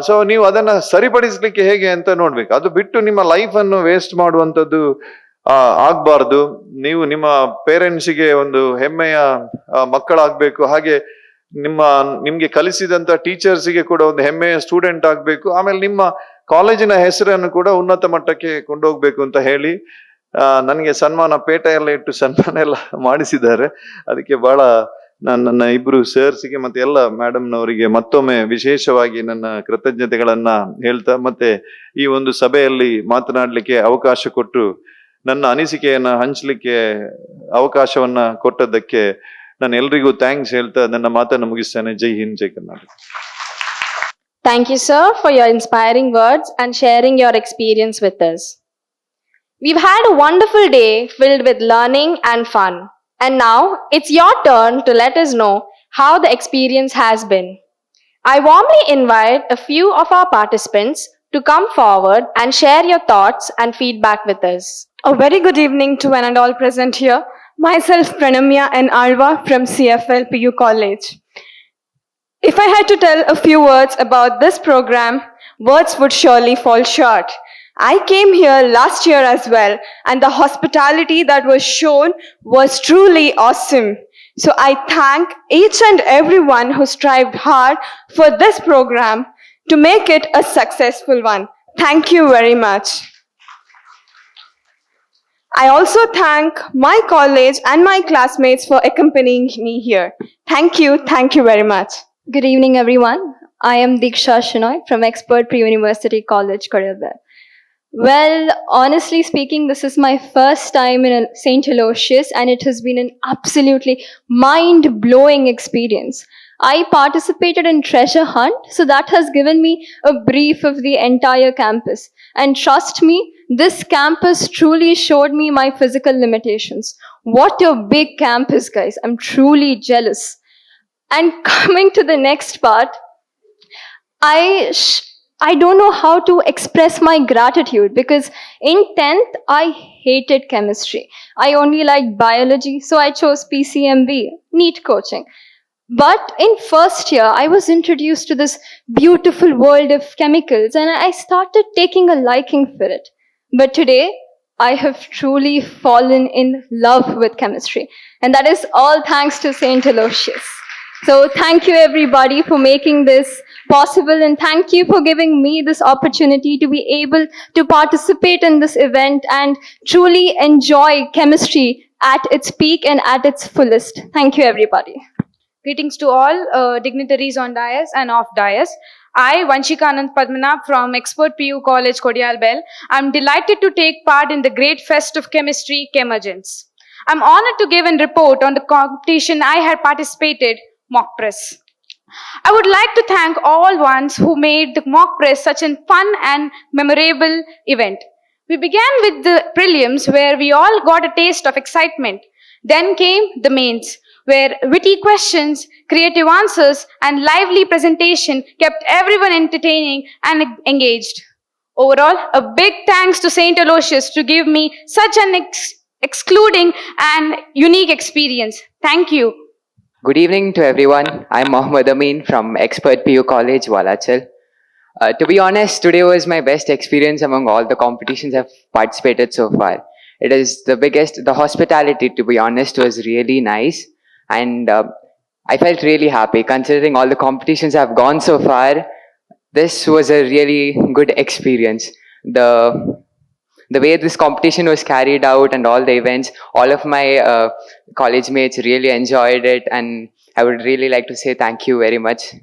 ಸೊ ನೀವು ಅದನ್ನ ಸರಿಪಡಿಸ್ಲಿಕ್ಕೆ ಹೇಗೆ ಅಂತ ನೋಡ್ಬೇಕು. ಅದು ಬಿಟ್ಟು ನಿಮ್ಮ ಲೈಫ್ ಅನ್ನು ವೇಸ್ಟ್ ಮಾಡುವಂಥದ್ದು ಆಗ್ಬಾರ್ದು. ನೀವು ನಿಮ್ಮ ಪೇರೆಂಟ್ಸಿಗೆ ಒಂದು ಹೆಮ್ಮೆಯ ಮಕ್ಕಳಾಗ್ಬೇಕು, ಹಾಗೆ ನಿಮ್ಗೆ ಕಲಿಸಿದಂತ ಟೀಚರ್ಸ್ಗೆ ಕೂಡ ಒಂದು ಹೆಮ್ಮೆಯ ಸ್ಟೂಡೆಂಟ್ ಆಗ್ಬೇಕು, ಆಮೇಲೆ ನಿಮ್ಮ ಕಾಲೇಜಿನ ಹೆಸರನ್ನು ಕೂಡ ಉನ್ನತ ಮಟ್ಟಕ್ಕೆ ಕೊಂಡೋಗ್ಬೇಕು ಅಂತ ಹೇಳಿ ನನಗೆ ಸನ್ಮಾನ ಪೇಟ ಎಲ್ಲ ಇಟ್ಟು ಸನ್ಮಾನ ಎಲ್ಲ ಮಾಡಿಸಿದ್ದಾರೆ. ಅದಕ್ಕೆ ಬಹಳ ನನ್ನ ಇಬ್ರು ಸರ್ಸ್ಗೆ ಮತ್ತೆ ಎಲ್ಲ ಮೇಡಮ್ನವರಿಗೆ ಮತ್ತೊಮ್ಮೆ ವಿಶೇಷವಾಗಿ ನನ್ನ ಕೃತಜ್ಞತೆಗಳನ್ನ ಹೇಳ್ತಾ, ಮತ್ತೆ ಈ ಒಂದು ಸಭೆಯಲ್ಲಿ ಮಾತನಾಡ್ಲಿಕ್ಕೆ ಅವಕಾಶ ಕೊಟ್ಟು ನನ್ನ ಅನಿಸಿಕೆಯನ್ನ ಹಂಚಲಿಕ್ಕೆ ಅವಕಾಶವನ್ನ ಕೊಟ್ಟದ್ದಕ್ಕೆ ನಾನು ಎಲ್ರಿಗೂ ಥ್ಯಾಂಕ್ಸ್ ಹೇಳ್ತಾ ನನ್ನ ಮಾತನ್ನು ಮುಗಿಸ್ತೇನೆ. ಜೈ ಹಿಂದ್, ಜೈ Karnataka. Thank you, sir, for your inspiring words and sharing your experience with us. We've had a wonderful day filled with learning and fun. And now it's your turn to let us know how the experience has been. I warmly invite a few of our participants to come forward and share your thoughts and feedback with us. A very good evening to one and all present here. Myself, Pranamya and Alva from CFL PU College. If I had to tell a few words about this program, words would surely fall short. I came here last year as well, and the hospitality that was shown was truly awesome. So I thank each and everyone who strived hard for this program to make it a successful one. Thank you very much. I also thank my college and my classmates for accompanying me here. Thank you very much. Good evening, everyone. I am Diksha Shinoy from Expert Pre-University College, Korea. Well, honestly speaking, this is my first time in St. Aloysius, and it has been an absolutely mind-blowing experience. I participated in treasure hunt, so that has given me a brief of the entire campus. And trust me, this campus truly showed me my physical limitations. What a big campus, guys. I'm truly jealous. And coming to the next part, I don't know how to express my gratitude because in 10th I hated chemistry. I only liked biology, so I chose PCMB, NEET coaching. But in first year, I was introduced to this beautiful world of chemicals and I started taking a liking for it. But today, I have truly fallen in love with chemistry. And that is all thanks to St. Aloysius. So thank you everybody for making this possible and thank you for giving me this opportunity to be able to participate in this event and truly enjoy chemistry at its peak and at its fullest. Thank you everybody. Greetings to all dignitaries on dais and off dais. I, Vanshika Anand Padmanabh from Expert PU College, Kodial Bell, am delighted to take part in the great fest of chemistry, Chemergence. I'm honored to give a report on the competition I had participated, mock press. I would like to thank all ones who made the mock press such a fun and memorable event. We began with the prelims where we all got a taste of excitement. Then came the mains, where witty questions, creative answers, and lively presentation kept everyone entertaining and engaged. Overall, a big thanks to St. Aloysius to give me such an excluding and unique experience. Thank you. Good evening to everyone. I'm Mohammad Amin from Expert PU College, Walachal. To be honest, today was my best experience among all the competitions I've participated so far. It is the biggest, the hospitality, to be honest, was really nice. And I felt really happy considering all the competitions I've gone so far. This was a really good experience. The way this competition was carried out and all the events, all of my college mates really enjoyed it, and I would really like to say thank you very much.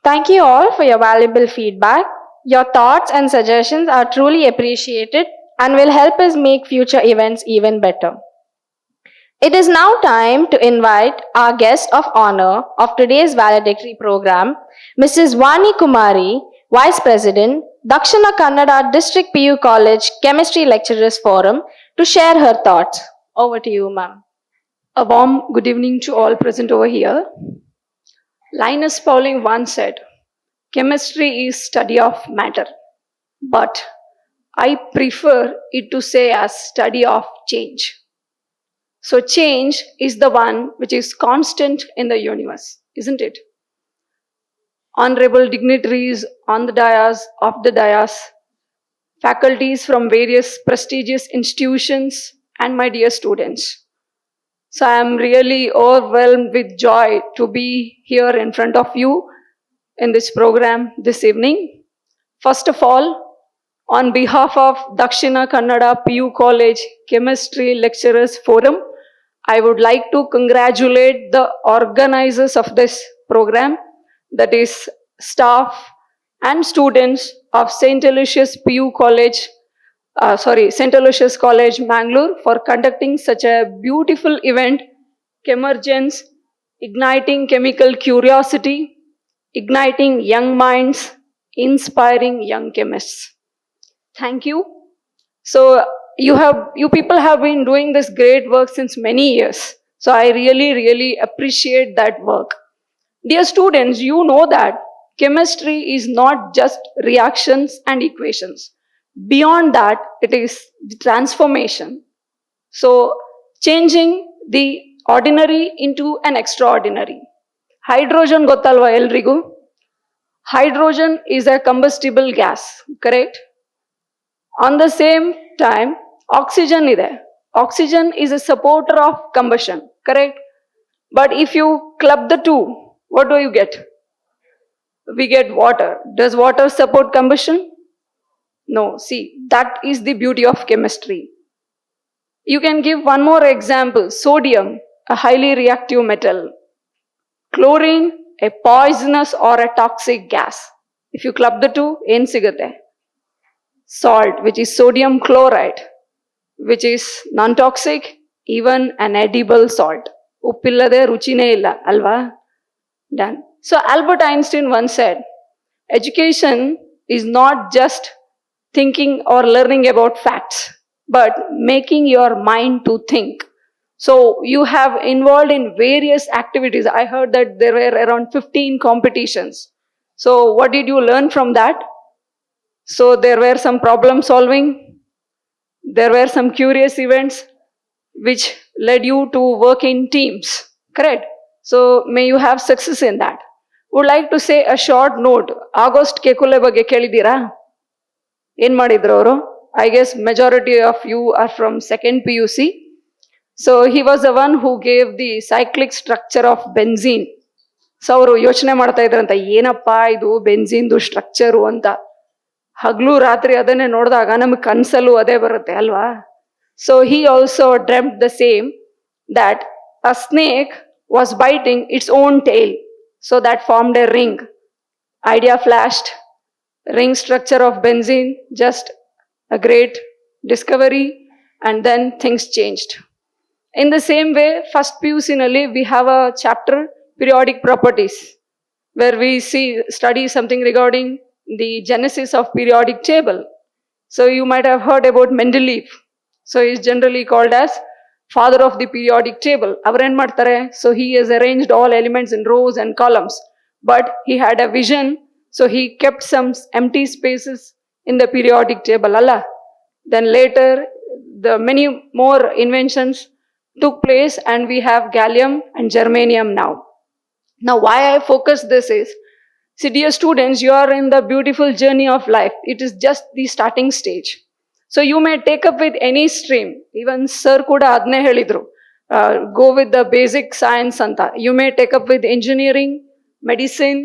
Thank you all for your valuable feedback. Your thoughts and suggestions are truly appreciated and will help us make future events even better. It is now time to invite our guest of honor of today's valedictory program, Mrs. Vani Kumari, Vice President, Dakshina Kannada District PU College Chemistry Lecturers Forum, to share her thoughts. Over to you, ma'am. A warm good evening to all present over here. Linus Pauling once said, chemistry is study of matter, but I prefer it to say as study of change. So change is the one which is constant in the universe, isn't it? Honorable dignitaries on the dais, off the dais, faculties from various prestigious institutions, and my dear students. So I am really overwhelmed with joy to be here in front of you in this program this evening. First of all, on behalf of Dakshina Kannada PU College Chemistry Lecturers Forum, I would like to congratulate the organizers of this program, that is staff and students of St. Aloysius PU College, St. Aloysius College, Mangalore, for conducting such a beautiful event, Chemergence, igniting chemical curiosity, igniting young minds, inspiring young chemists. Thank you. So you people have been doing this great work since many years. So I really appreciate that work. Dear students, you know that chemistry is not just reactions and equations. Beyond that, it is the transformation. So changing the ordinary into an extraordinary. Hydrogen gottalva elrigu? Hydrogen is a combustible gas, correct? On the same time, oxygen is there. Oxygen is a supporter of combustion, correct? But if you club the two, what do you get? We get water. Does water support combustion? No. See, that is the beauty of chemistry. You can give one more example. Sodium, a highly reactive metal. Chlorine, a poisonous or a toxic gas. If you club the two, ಏನು ಸಿಗುತ್ತೆ? Salt, which is sodium chloride, which is non-toxic, even an edible salt. Uppillade ruchine illa, alva? Done. So Albert Einstein once said, education is not just thinking or learning about facts, but making your mind to think. So you have involved in various activities. I heard that there were around 15 competitions. So what did you learn from that? So there were some problem solving, there were some curious events which led you to work in teams, correct? So may you have success in that. Would like to say a short note. August Kekule ಬಗ್ಗೆ ಕೇಳಿದ್ದೀರಾ? ಏನ್ ಮಾಡಿದ್ರು ಅವರು? I guess majority of you are from second PUC. So he was the one who gave the cyclic structure of benzene. So ಅವರು ಯೋಚನೆ ಮಾಡ್ತಾ ಇದ್ರಂತ, ಏನಪ್ಪಾ ಇದು ಬೆನ್ಸಿನ್ದು ಸ್ಟ್ರಕ್ಚರು ಅಂತ. ಹಗಲು ರಾತ್ರಿ ಅದನ್ನೇ ನೋಡಿದಾಗ ನಮ್ಗೆ ಕನ್ಸಲ್ಲೂ ಅದೇ ಬರುತ್ತೆ ಅಲ್ವಾ? So he also dreamt the same, that a snake was biting its own tail, so that formed a ring. Idea flashed, ring structure of benzene, just a great discovery, and then things changed. In the same way, first PUC nalli we have a chapter, periodic properties, where we study something regarding the genesis of periodic table. So you might have heard about Mendeleev. So he is generally called as father of the periodic table. Avaru ಮಾಡ್ತಾರೆ? So he has arranged all elements in rows and columns, but he had a vision, so he kept some empty spaces in the periodic table. Allah. Then later, the many more inventions took place, and we have gallium and germanium now. Now, why I focus this is, see, dear students, you are in the beautiful journey of life. It is just the starting stage. So you may take up with any stream. Even sir kuda adne helidru. Go with the basic science anta. You may take up with engineering, medicine,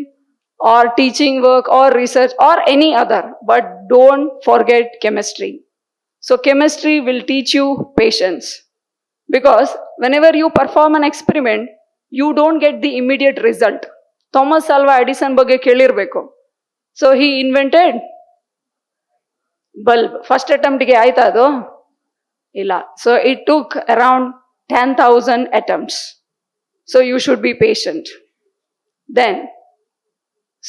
or teaching work, or research, or any other. But don't forget chemistry. So chemistry will teach you patience. Because whenever you perform an experiment, you don't get the immediate result. Thomas Alva Edison ಬಗ್ಗೆ ಕೇಳಿರ್ಬೇಕು. So he invented bulb. First attempt ಗೆ ಆಯ್ತಾ ಅದು? ಇಲ್ಲ. So it took around 10,000 attempts. So you should be patient. Then,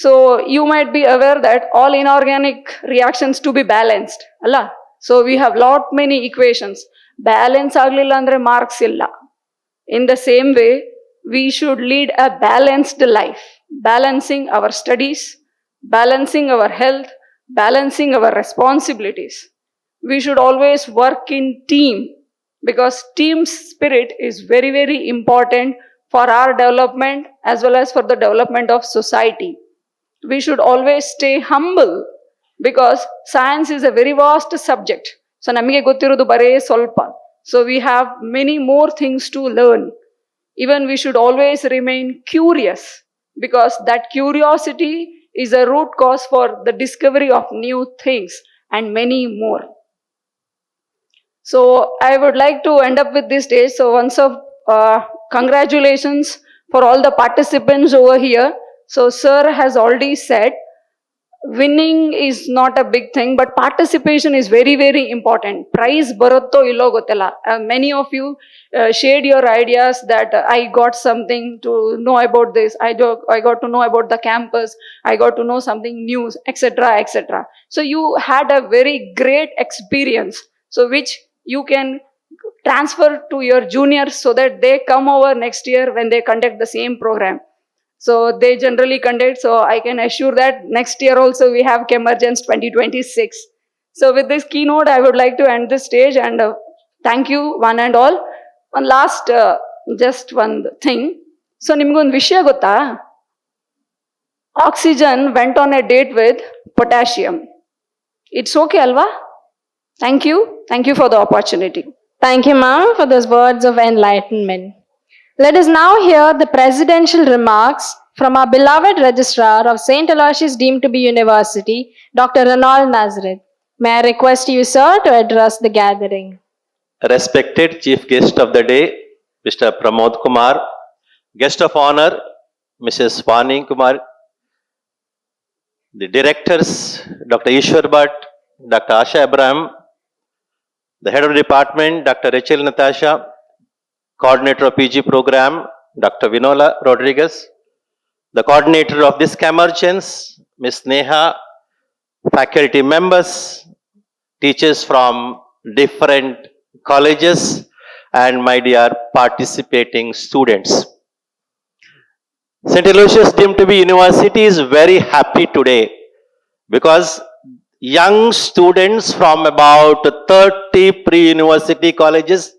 so you might be aware that all inorganic reactions to be balanced. ಅಲ್ಲ? So we have lot many equations. Balance ಆಗಲಿಲ್ಲ ಅಂದ್ರೆ marks ಇಲ್ಲ. In the same way, we should lead a balanced life, balancing our studies, balancing our health, balancing our responsibilities. We should always work in team, because team spirit is very, very important for our development as well as for the development of society. We should always stay humble, because science is a very vast subject. So ನಮಗೆ ಗೊತ್ತಿರೋದು ಬರೇ ಸ್ವಲ್ಪ. So we have many more things to learn. Even we should always remain curious, because that curiosity is a root cause for the discovery of new things and many more. So I would like to end up with this stage. So once of congratulations for all the participants over here. So sir has already said, winning is not a big thing, but participation is very, very important. Prize barotto illo gottilla. Many of you shared your ideas that I got something to know about this. I got to know about the campus. I got to know something new, etc., etc. So you had a very great experience, so which you can transfer to your juniors, so that they come over next year when they conduct the same program. So they generally conduct, so I can assure that next year also we have Chemergence 2026. So with this keynote, I would like to end this stage, and thank you one and all. One last, just one thing. So ನಿಮ್ಗೊಂದು ವಿಷಯ ಗೊತ್ತಾ? Oxygen went on a date with potassium. It's okay, alva? Thank you. Thank you for the opportunity. Thank you, ma'am, for those words of enlightenment. Let us now hear the presidential remarks from our beloved registrar of St. Aloysius deemed to be University, Dr. Ronald Nazareth. May I request you, sir, to address the gathering. Respected Chief Guest of the Day, Mr. Pramod Kumar, Guest of Honor, Mrs. Vani Kumar, the Directors, Dr. Ishwar Bhatt, Dr. Asha Abraham, the Head of the Department, Dr. Rachel Natasha, Coordinator of PG Program, Dr. Vinola Rodriguez, the Coordinator of this Chemergence, Ms. Neha, faculty members, teachers from different colleges, and my dear participating students. St. Aloysius deemed to be university is very happy today because young students from about 30 pre-university colleges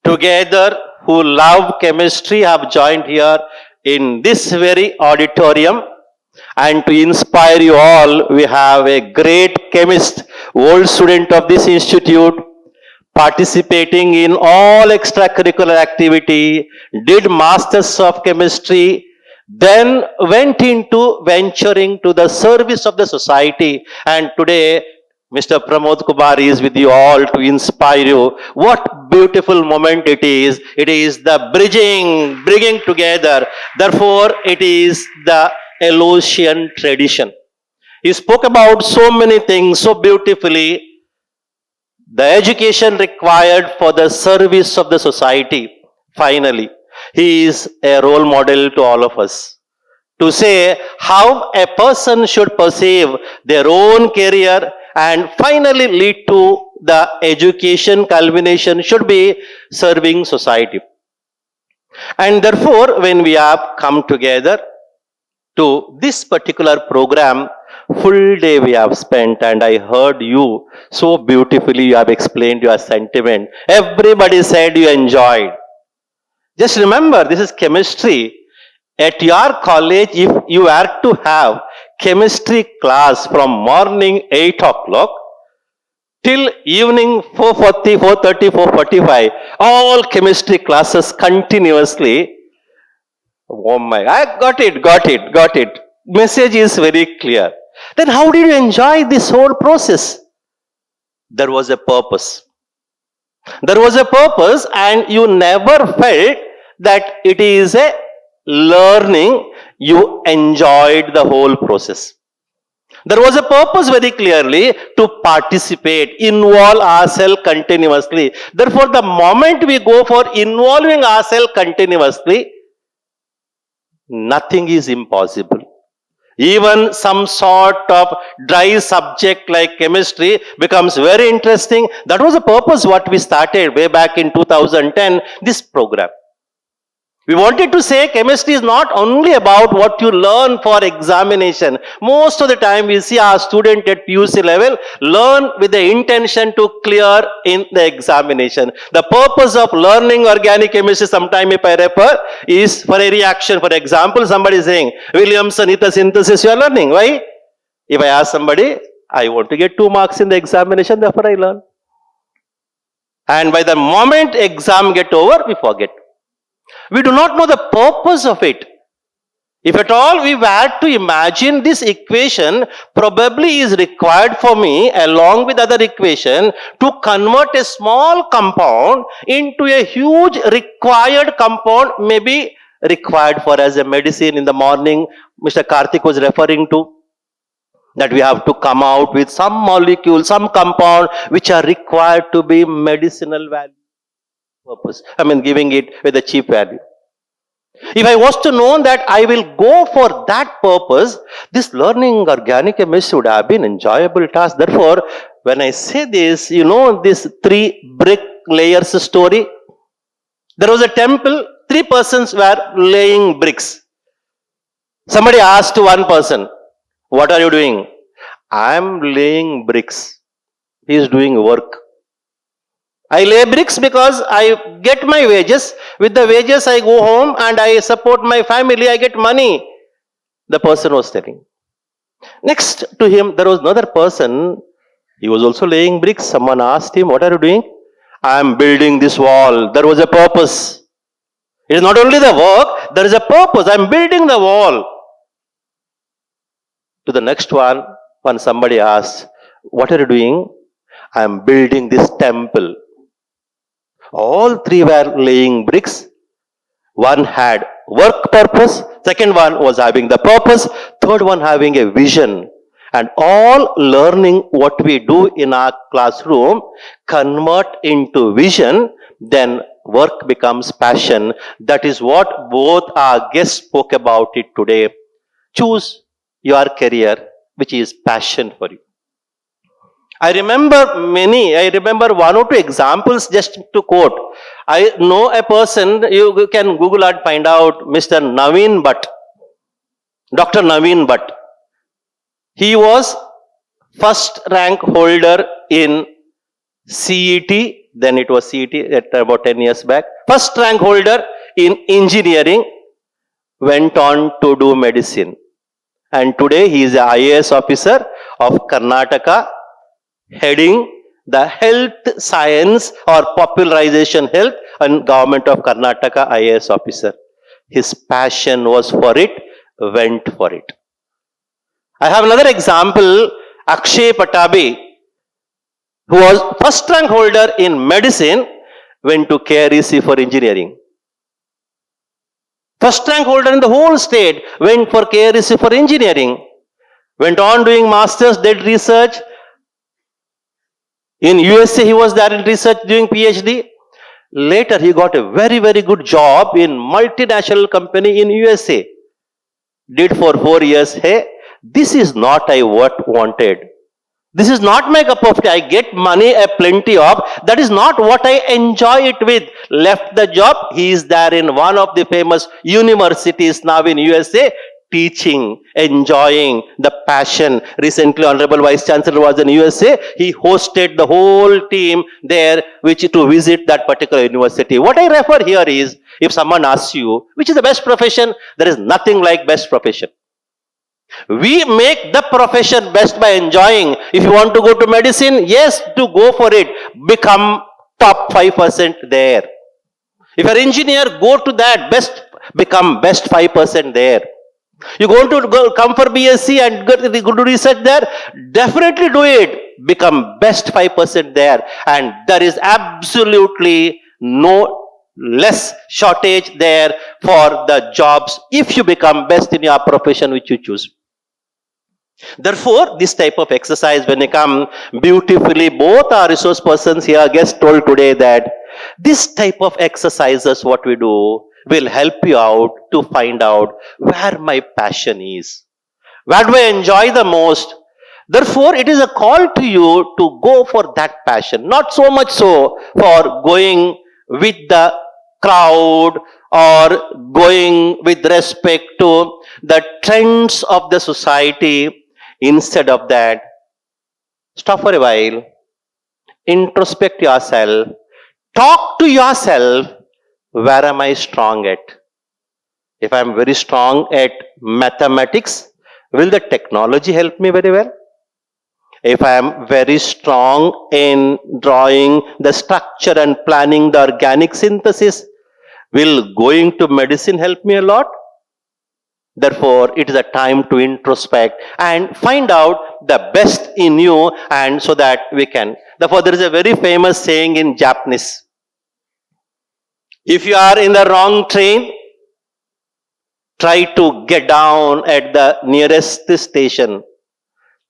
together who love chemistry have joined here in this very auditorium. And to inspire you all, we have a great chemist, old student of this institute, participating in all extracurricular activity, did masters of chemistry, then went into venturing to the service of the society. And today, Mr. Pramod Kumar is with you all to inspire you. What beautiful moment it is. It is the bringing together. Therefore, it is the Aloysian tradition. He spoke about so many things so beautifully. The education required for the service of the society. Finally, he is a role model to all of us to say how a person should perceive their own career and finally lead to the education culmination should be serving society. And therefore, when we have come together to this particular program, full day we have spent, and I heard you so beautifully, you have explained your sentiment. Everybody said you enjoyed. Just remember, this is chemistry. At your college, if you are to have chemistry class from morning 8 o'clock till evening 4:40, 4:30, 4:45, all chemistry classes continuously. Oh my, I got it. Message is very clear. Then how did you enjoy this whole process? There was a purpose. There was a purpose, and you never felt that it is a learning. You enjoyed the whole process. There was a purpose very clearly to participate, involve ourselves continuously. Therefore, the moment we go for involving ourselves continuously, nothing is impossible. Even some sort of dry subject like chemistry becomes very interesting. That was the purpose what we started way back in 2010, this program. We wanted to say chemistry is not only about what you learn for examination. Most of the time we see our student at PUC level learn with the intention to clear in the examination. The purpose of learning organic chemistry, sometime if I refer, is for a reaction. For example, somebody is saying Williamson ether synthesis you are learning. Why? If I ask somebody, I want to get 2 marks in the examination, therefore I learn. And by the moment exam get over, we forget. We do not know the purpose of it. If at all we were to imagine this equation probably is required for me along with other equation to convert a small compound into a huge required compound, maybe required for as a medicine. In the morning Mr. Karthik was referring to that we have to come out with some molecule, some compound which are required to be medicinal value. Purpose. Giving it with a cheap value. If I was to know that I will go for that purpose, this learning organic chemistry would have been enjoyable task. Therefore, when I say this, this 3 brick layers story. There was a temple, 3 persons were laying bricks. Somebody asked one person, "What are you doing?" "I am laying bricks." He is doing work. I lay bricks because I get my wages. With the wages, I go home and I support my family. I get money. The person was telling. Next to him, there was another person. He was also laying bricks. Someone asked him, "What are you doing?" "I am building this wall." There was a purpose. It is not only the work, there is a purpose. I am building the wall. To the next one, when somebody asked, "What are you doing?" "I am building this temple." All 3 were laying bricks. One had work purpose, second one was having the purpose, third one having a vision. And all learning what we do in our classroom convert into vision, then work becomes passion. That is what both our guests spoke about it today. Choose your career which is passion for you. I remember 1 or 2 examples just to quote. I know a person, you can Google and find out, Mr. Naveen Bhatt. Dr. Naveen Bhatt. He was first rank holder in CET, then it was CET at about 10 years back. First rank holder in engineering, went on to do medicine. And today he is a IAS officer of Karnataka, heading the health science or popularization health and government of Karnataka IAS officer. His passion was for it, went for it. I have another example, Akshay Patabi, who was first rank holder in medicine, went to KREC for engineering. First rank holder in the whole state, went for KREC for engineering. Went on doing masters, did research. In USA, he was there in research doing PhD. Later, he got a very, very good job in multinational company in USA. Did for 4 years. Hey, this is not I what wanted. This is not my cup of tea. I get money a plenty of. That is not what I enjoy it with. Left the job. He is there in one of the famous universities now in USA, teaching, enjoying the passion. Recently, Honorable Vice Chancellor was in USA. He hosted the whole team there, which to visit that particular university. What I refer here is, if someone asks you, which is the best profession, there is nothing like best profession. We make the profession best by enjoying. If you want to go to medicine, yes, to go for it. Become top 5% there. If you're an engineer, go to that. Become best 5% there. You want to come for BSc and go to research there? Definitely do it. Become best 5% there. And there is absolutely no less shortage there for the jobs if you become best in your profession which you choose. Therefore, this type of exercise, when you come beautifully, both our resource persons here, guest told today that this type of exercises, what we do, will help you out to find out where my passion is. Where do I enjoy the most? Therefore, it is a call to you to go for that passion. Not so much so for going with the crowd or going with respect to the trends of the society. Instead of that, stop for a while, introspect yourself, talk to yourself, where am I strong at? If I am very strong at mathematics, will the technology help me very well? If I am very strong in drawing the structure and planning the organic synthesis, will going to medicine help me a lot? Therefore, it is a time to introspect and find out the best in you, and so that we can. Therefore, there is a very famous saying in Japanese. If you are in the wrong train, try to get down at the nearest station.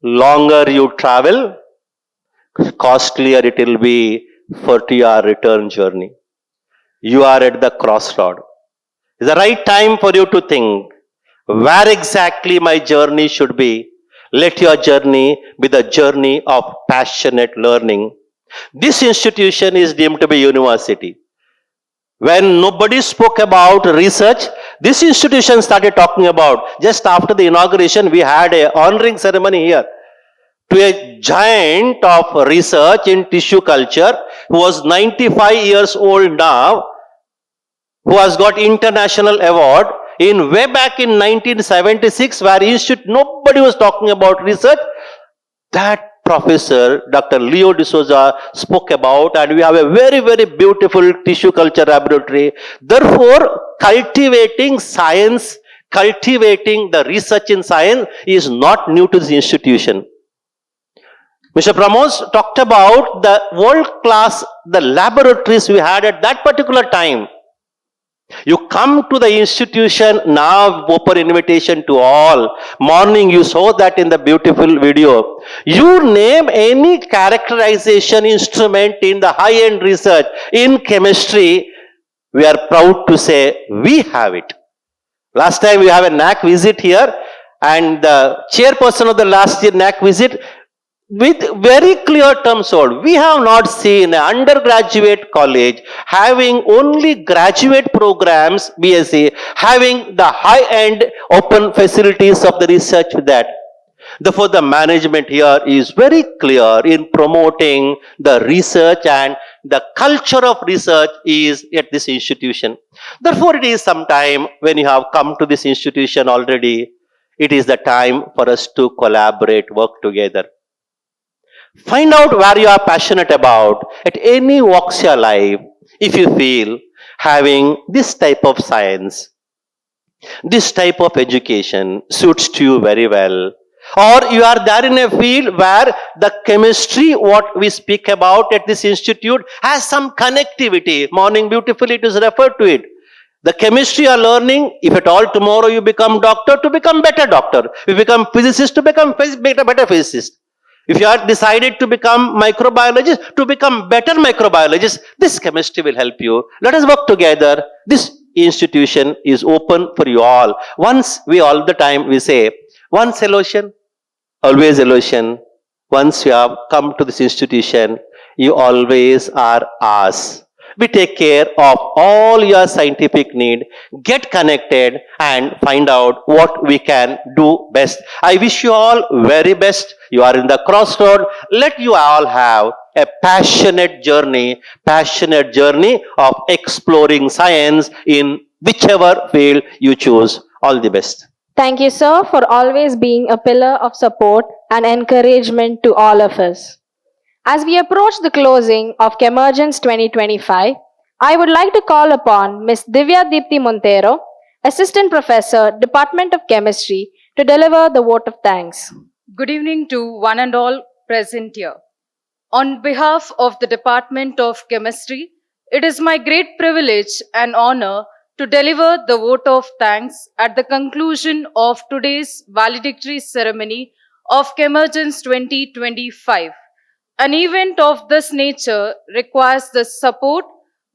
Longer you travel, costlier it will be for your return journey. You are at the crossroad. It's the right time for you to think where exactly my journey should be. Let your journey be the journey of passionate learning. This institution is deemed to be university. When nobody spoke about research, this institution started talking about. Just after the inauguration, we had a honoring ceremony here to a giant of research in tissue culture who was 95 years old now, who has got international award in way back in 1976, where nobody was talking about research. That professor, Dr. Leo D'Souza, spoke about, and we have a very, very beautiful tissue culture laboratory. Therefore, cultivating science, cultivating the research in science is not new to this institution. Mr. Pramod talked about the world-class, the laboratories we had at that particular time. You come to the institution now, open invitation to all. Morning, you saw that in the beautiful video. You name any characterization instrument in the high-end research in chemistry, we are proud to say we have it. Last time we have a NAC visit here, and the chairperson of the last year NAC visit, with very clear terms told. We have not seen an undergraduate college having only graduate programs, BSc, having the high-end open facilities of the research with that. Therefore, the management here is very clear in promoting the research, and the culture of research is at this institution. Therefore, it is some time when you have come to this institution already, it is the time for us to collaborate, work together. Find out where you are passionate about at any walks your life. If you feel having this type of science, this type of education suits to you very well, or you are there in a field where the chemistry what we speak about at this institute has some connectivity. Morning beautifully it is referred to it. The chemistry you are learning, if at all tomorrow you become doctor, to become better doctor. If you become physicist, to become better physicist. If you are decided to become microbiologist, to become better microbiologist, this chemistry will help you. Let us work together. This institution is open for you all. Once we all the time we say, once solution, always solution. Once you have come to this institution, you always are ours. We take care of all your scientific need, get connected and find out what we can do best. I wish you all very best. You are in the crossroad. Let you all have a passionate journey of exploring science in whichever field you choose. All the best. Thank you, sir, for always being a pillar of support and encouragement to all of us. As we approach the closing of Chemergence 2025, I would like to call upon Ms. Divya Deepti Montero, Assistant Professor, Department of Chemistry, to deliver the vote of thanks. Good evening to one and all present here. On behalf of the Department of Chemistry, it is my great privilege and honor to deliver the vote of thanks at the conclusion of today's valedictory ceremony of Chemergence 2025. An event of this nature requires the support,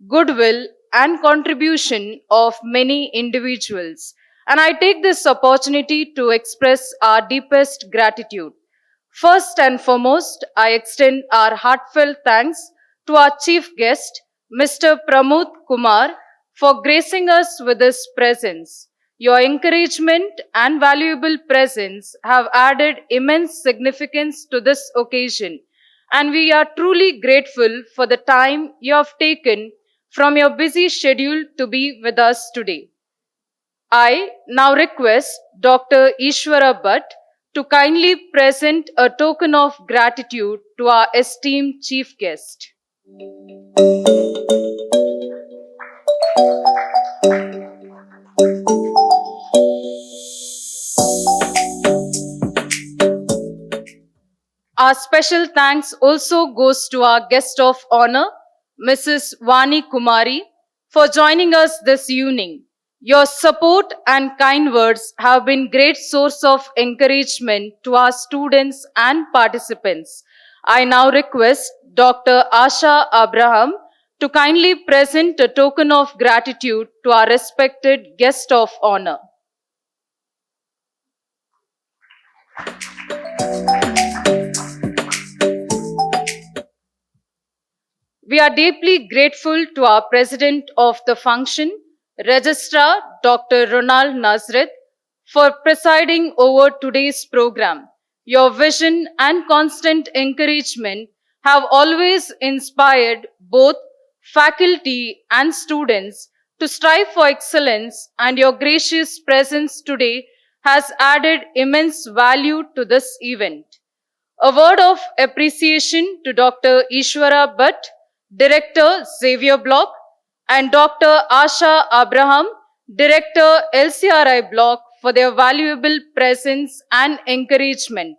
goodwill, and contribution of many individuals. And I take this opportunity to express our deepest gratitude. First and foremost, I extend our heartfelt thanks to our chief guest, Mr. Pramod Kumar, for gracing us with his presence. Your encouragement and valuable presence have added immense significance to this occasion, and we are truly grateful for the time you have taken from your busy schedule to be with us today. I now request Dr. Ishwara Bhatt to kindly present a token of gratitude to our esteemed chief guest. Our special thanks also goes to our guest of honor, Mrs. Vani Kumari, for joining us this evening. Your support and kind words have been great source of encouragement to our students and participants. I now request Dr. Asha Abraham to kindly present a token of gratitude to our respected guest of honor. We are deeply grateful to our President of the function, Registrar Dr. Ronald Nazareth, for presiding over today's program. Your vision and constant encouragement have always inspired both faculty and students to strive for excellence, and your gracious presence today has added immense value to this event. A word of appreciation to Dr. Ishwara Bhatt, Director Xavier Block, and Dr. Asha Abraham, Director LCRI Block, for their valuable presence and encouragement.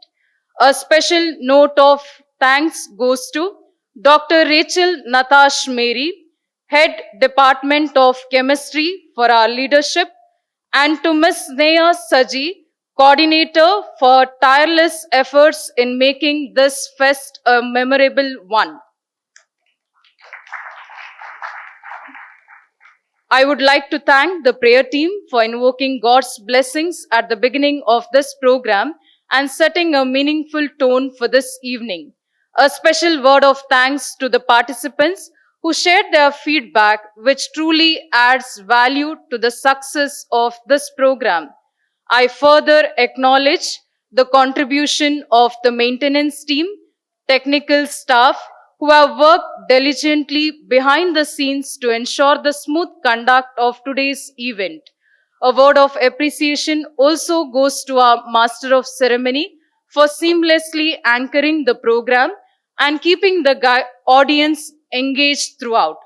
A special note of thanks goes to Dr. Rachel Natash Mary, Head Department of Chemistry, for our leadership, and to Ms. Neha Saji, Coordinator, for tireless efforts in making this fest a memorable one. I would like to thank the prayer team for invoking God's blessings at the beginning of this program, and setting a meaningful tone for this evening. A special word of thanks to the participants who shared their feedback, which truly adds value to the success of this program. I further acknowledge the contribution of the maintenance team, technical staff who have worked diligently behind the scenes to ensure the smooth conduct of today's event. A word of appreciation also goes to our Master of Ceremony for seamlessly anchoring the program and keeping the audience engaged throughout.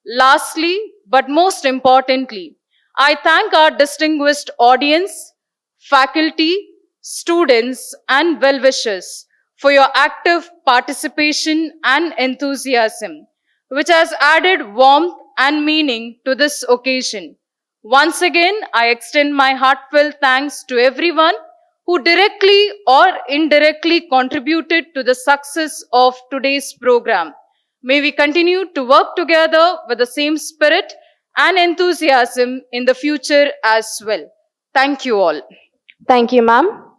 Lastly, but most importantly, I thank our distinguished audience, faculty, students, and well wishers for your active participation and enthusiasm, which has added warmth and meaning to this occasion. Once again, I extend my heartfelt thanks to everyone who directly or indirectly contributed to the success of today's program. May we continue to work together with the same spirit and enthusiasm in the future as well. Thank you all. Thank you, ma'am.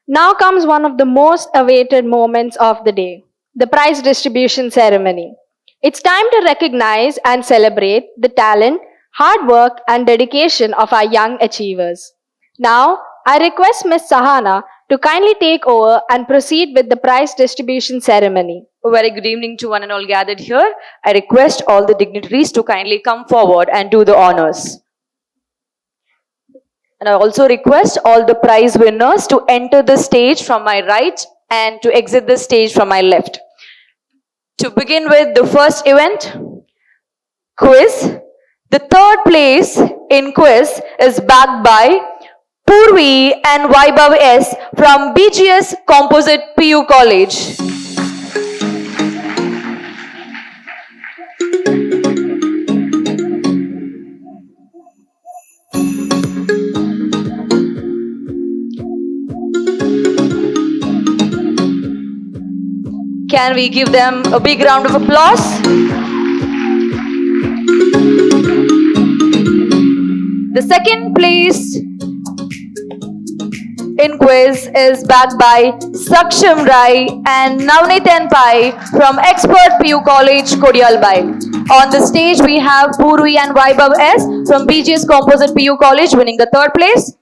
Now comes one of the most awaited moments of the day, the prize distribution ceremony. It's time to recognize and celebrate the talent, hard work, and dedication of our young achievers. Now, I request Ms. Sahana to kindly take over and proceed with the prize distribution ceremony. A very good evening to one and all gathered here. I request all the dignitaries to kindly come forward and do the honors. And I also request all the prize winners to enter the stage from my right and to exit the stage from my left. To begin with the first event, quiz. The third place in quiz is backed by Purvi and Vaibhav S from BGS Composite PU College. Can we give them a big round of applause? The second place in quiz is backed by Saksham Rai and Navneet Pai from Expert PU College, Kodialbai. On the stage, we have Purvi and Vaibhav S from BGS Composite PU College winning the third place.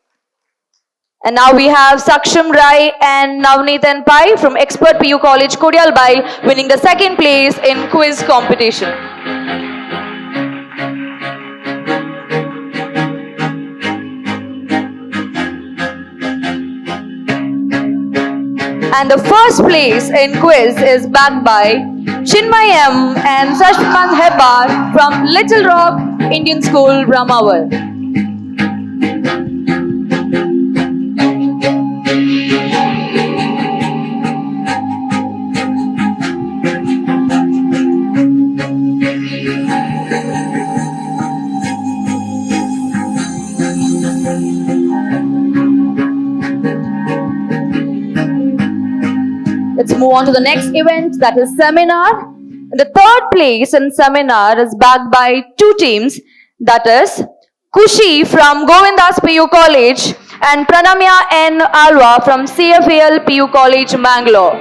And now we have Saksham Rai and Navneet Pai from Expert PU College, Kodialbai winning the second place in quiz competition. And the first place in quiz is backed by Chinmayam and Sashman Hebar from Little Rock Indian School, Brahmawal. Let's move on to the next event, that is seminar. The third place in seminar is backed by two teams, that is Kushi from Govindas PU College and Pranamya N. Alwa from CFAL PU College, Mangalore.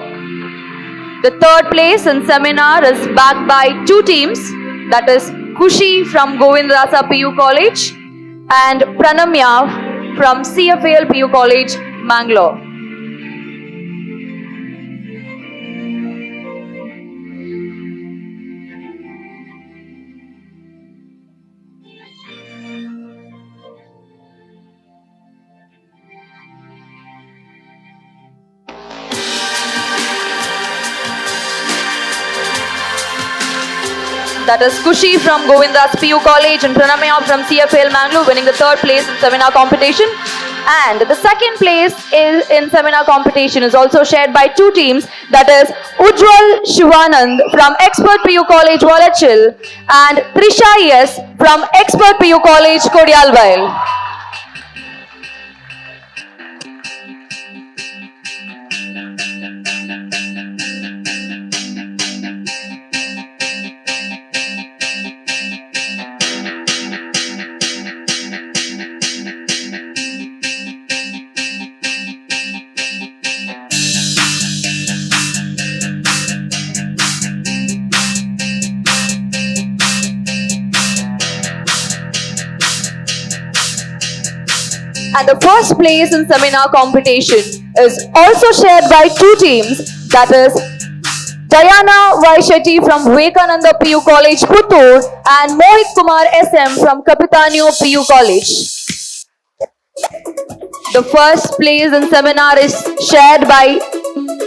The third place in seminar is backed by two teams, that is Kushi from Govindasa PU College and Pranamya from CFAL PU College, Mangalore. That is Kushi from Govindas PU College and Pranamya from CFL Mangalore winning the third place in seminar competition. And the second place in seminar competition is also shared by two teams, that is Ujjwal Shivanand from Expert PU College, Valachil and Trisha S from Expert PU College, Kodialbai. And the first place in seminar competition is also shared by two teams, that is Diana Vaishetty from Vivekananda PU College, Puttur, and Mohit Kumar SM from Kapitanio PU College. The first place in seminar is shared by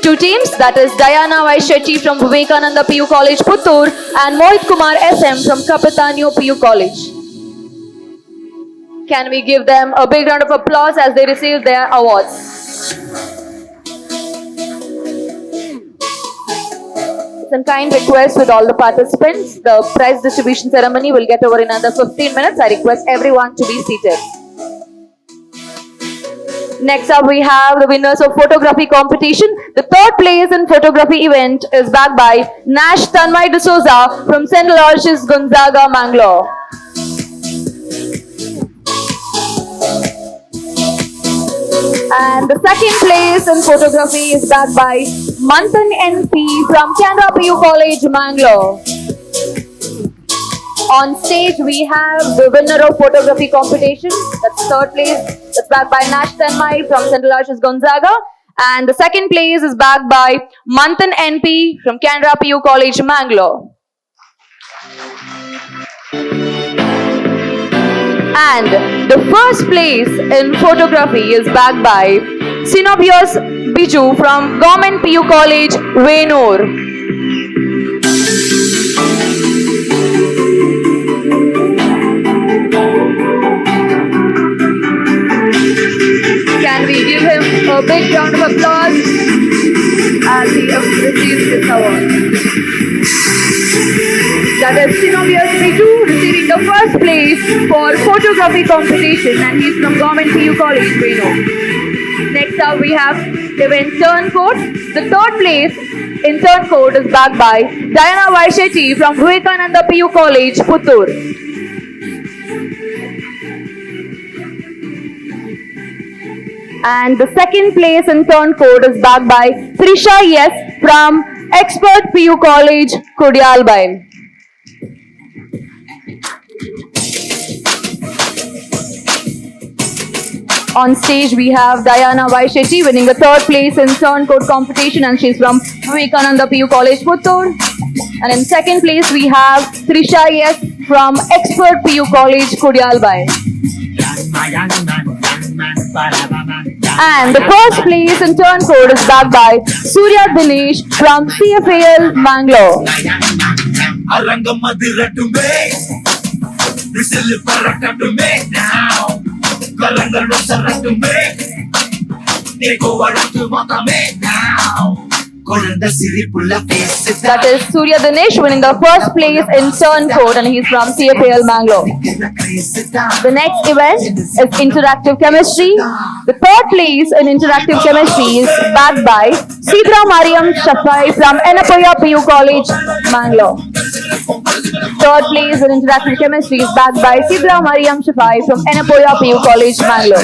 two teams, that is Diana Vaishetty from Vivekananda PU College, Puttur, and Mohit Kumar SM from Kapitanio PU College. Can we give them a big round of applause as they receive their awards? It's a kind request with all the participants. The prize distribution ceremony will get over in another 15 minutes. I request everyone to be seated. Next up, we have the winners of photography competition. The third place in photography event is backed by Nash Tanmay D'Souza from St. Aloysius Gonzaga, Mangalore. And the second place in photography is backed by Manthan NP from Canara PU College, Mangalore. On stage, we have the winner of photography competition. That's third place. That's backed by Nash Tanmay from St. Aloysius Gonzaga. And the second place is backed by Manthan NP from Canara PU College, Mangalore. And the first place in photography is backed by Sinobios Biju from Government PU College, Venur. Can we give him a big round of applause as he receives this award? That is Sinobios Biju receiving the first place for photography competition, and he's from Government PU College, Venur. Next up, we have event turncoat. The third place in turncoat is backed by Diana Vaishetty from Vivekananda PU College, Puttur. And the second place in turncoat is backed by Trisha Yes from Expert PU College, Kudialbai. On stage, we have Diana Vaishetty winning the third place in turncoat competition, and she's from Vivekananda PU College, Puttur. And in second place, we have Trisha Yes from Expert PU College, Kudialbai. And the first place in turncoat is backed by Surya Dinesh from CFAL, Mangalore. That is Surya Dinesh winning the first place in turncoat, and he's from CFAL, Mangalore. The next event is interactive chemistry. The third place in interactive chemistry is backed by Sidra Mariam Shafai from Enapoya PU College, Mangalore. Third place in interactive chemistry is backed by Sidra Mariam Shafai from Enapoya PU College, Mangalore.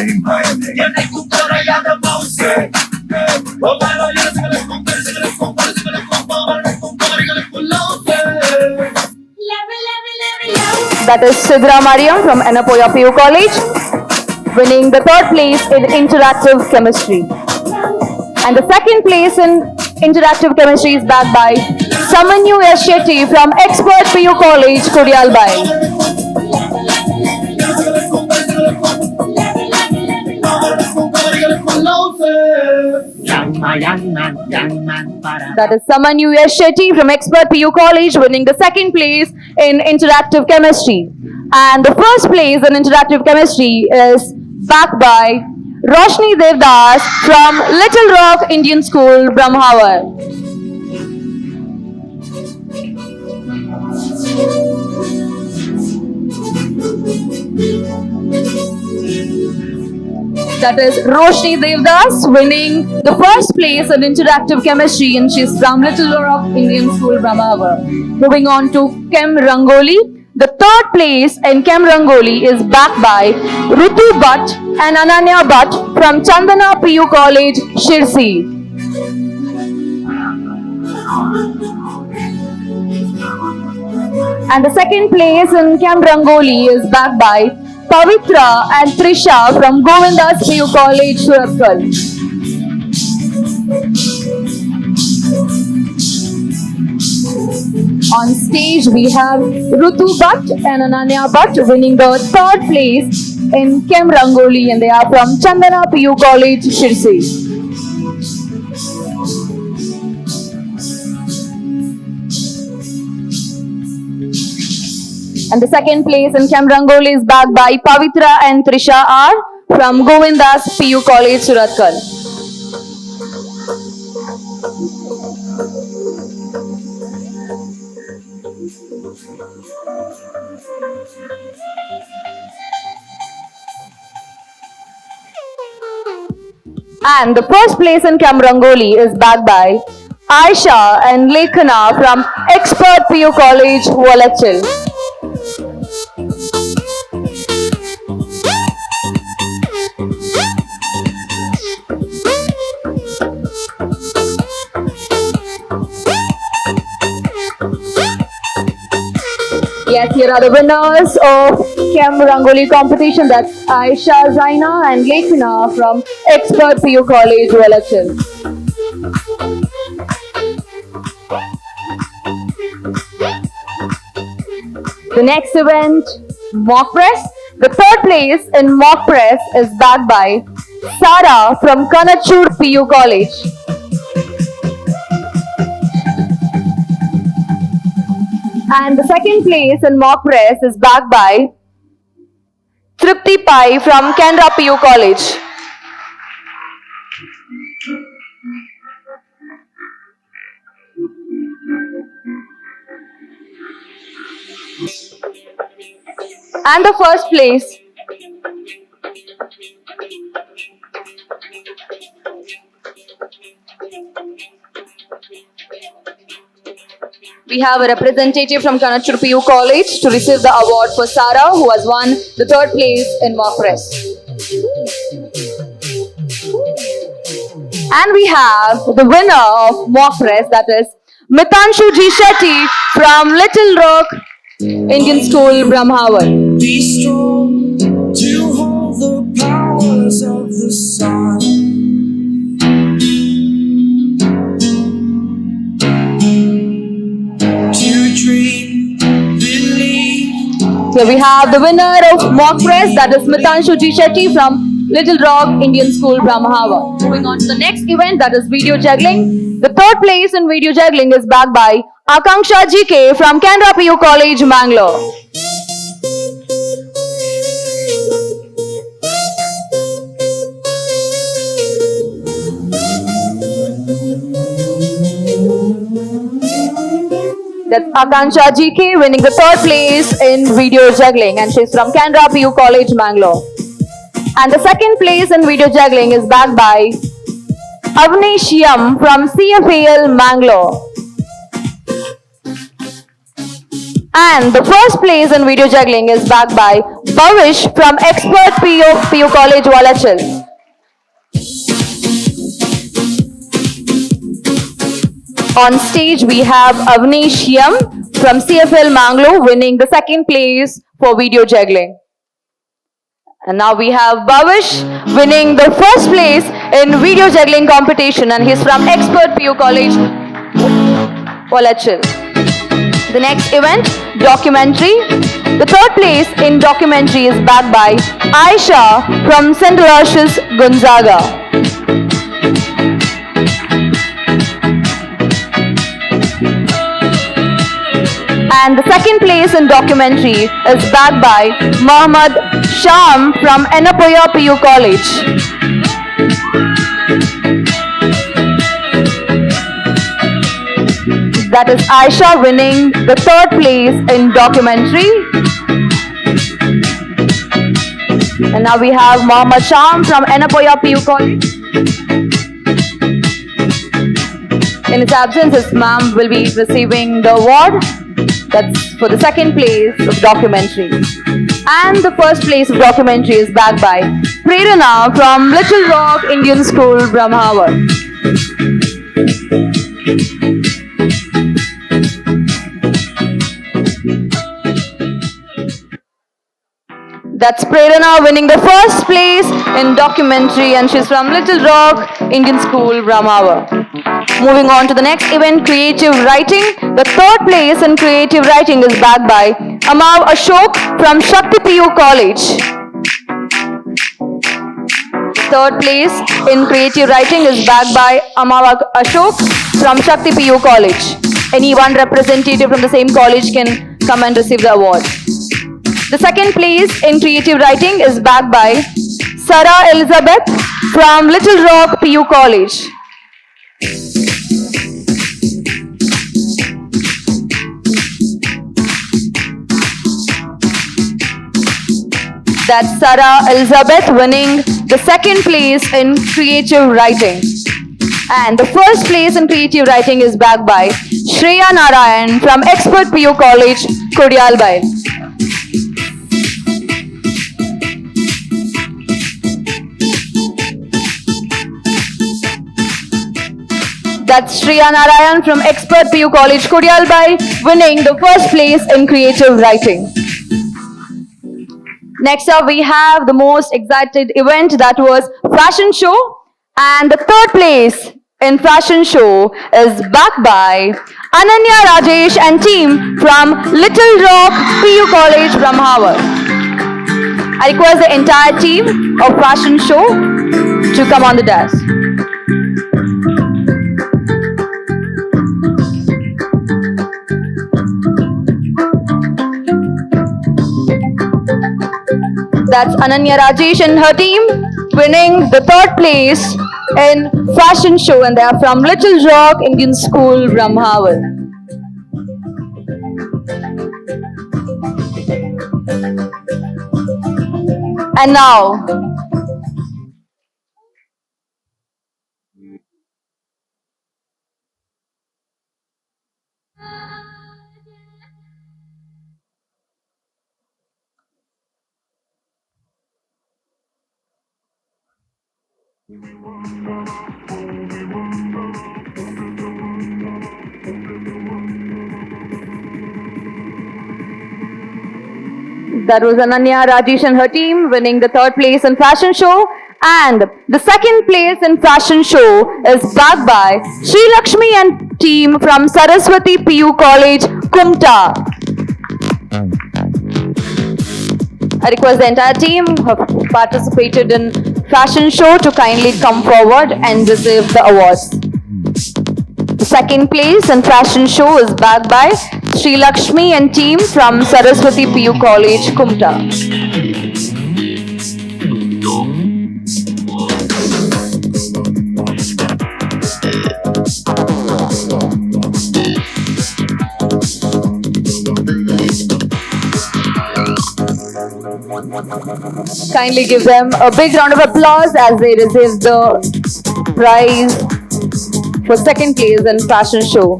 That is Sidra Mariam from Enapoya PU College, winning the third place in interactive chemistry. And the second place in interactive chemistry is backed by Samanyu S. Shetty from Expert PU College, Kudialbai. That is Samanyu S. Shetty from Expert PU College winning the second place in interactive chemistry. And the first place in interactive chemistry is backed by Roshni Devdas from Little Rock Indian School, Brahmawar. That is Roshni Devdas winning the first place in interactive chemistry, and she's from Little Rock Indian School, Brahmawar. Moving on to Chem Rangoli. The third place in Chem Rangoli is backed by Rutu Bhatt and Ananya Bhatt from Chandana PU College, Shirsi. And the second place in Chem Rangoli is backed by Pavitra and Trisha from Govindas PU College, Suratkal. On stage, we have Rutu Bhatt and Ananya Bhatt winning the third place in Chem Rangoli, and they are from Chandana PU College, Shirsi. And the second place in Chem Rangoli is bagged by Pavitra and Trisha R from Govindas PU College, Suratkal. And the first place in Chem Rangoli is bagged by Aisha and Lekhana from Expert PU College, Valachil. Yes, here are the winners of Chem Rangoli competition. That's Aisha, Zaina and Lekhana from Expert PU College, Valachil. The next event, mock press. The third place in mock press is bagged by Sara from Kanachur PU College. And the second place in mock press is bagged by Tripti Pai from Canara PU College. And the first place we have a representative from Kanachur PU College to receive the award for Sara, who has won the third place in mock press. And we have the winner of mock press, that is Mitanshu G. Shetty from Little Rock Indian School, Brahmavat. Be strong to hold the powers of the sun. To dream, believe. Here we have the winner of mock press, that is Mitanshu G. Shetty from Little Rock Indian School, Brahmahava. Moving on to the next event, that is video juggling. The third place in video juggling is bagged by Akanksha GK from Canara PU College, Mangalore. That's Akanksha GK winning the third place in video juggling, and she's from Canara PU College, Mangalore. And the second place in video juggling is bagged by Avnish Yam from CFAL, Mangalore. And the first place in video juggling is bagged by Bhavish from Expert PU College, Valachil. On stage, we have Avnish Yam from CFL Mangalore winning the second place for video juggling. And now we have Bhavish winning the first place in video juggling competition, and he's from Expert PU College, Valachil. The next event, documentary. The third place in documentary is bagged by Aisha from St. Aloysius, Gonzaga. And the second place in documentary is bagged by Mohammad Sham from Enapoya PU College. That is Aisha winning the third place in documentary. And now we have Mohammad Sham from Enapoya PU College. In his absence, his ma'am will be receiving the award. That's for the second place of documentary. And the first place of documentary is bagged by Prerana from Little Rock Indian School, Brahmavat. That's Prerana winning the first place in documentary, and she's from Little Rock Indian School, Brahmavar. Moving on to the next event, creative writing. The third place in creative writing is bagged by Amav Ashok from Shakti PU College. Third place in creative writing is bagged by Amav Ashok from Shakti PU College. Any one representative from the same college can come and receive the award. The second place in creative writing is bagged by Sarah Elizabeth from Little Rock PU College. That's Sarah Elizabeth winning the second place in creative writing. And the first place in creative writing is bagged by Shreya Narayan from Expert PU College, Kodyalbai. That's Shreya Narayan from Expert PU College, Kodyalbai, winning the first place in creative writing. Next up, we have the most excited event, that was fashion show. And the third place in fashion show is backed by Ananya Rajesh and team from Little Rock PU College, Brahmavar. I request the entire team of fashion show to come on the dais. That's Ananya Rajesh and her team winning the third place in fashion show, and they are from Little Rock Indian School, Brahmavar. And now, that was Ananya Rajesh and her team winning the third place in fashion show. And the second place in fashion show is backed by Sri Lakshmi and team from Saraswati PU College, Kumta. I request the entire team who have participated in fashion show to kindly come forward and receive the awards. The second place in fashion show is backed by Sri Lakshmi and team from Saraswati PU College, Kumta. Kindly give them a big round of applause as they receive the prize for second place in fashion show.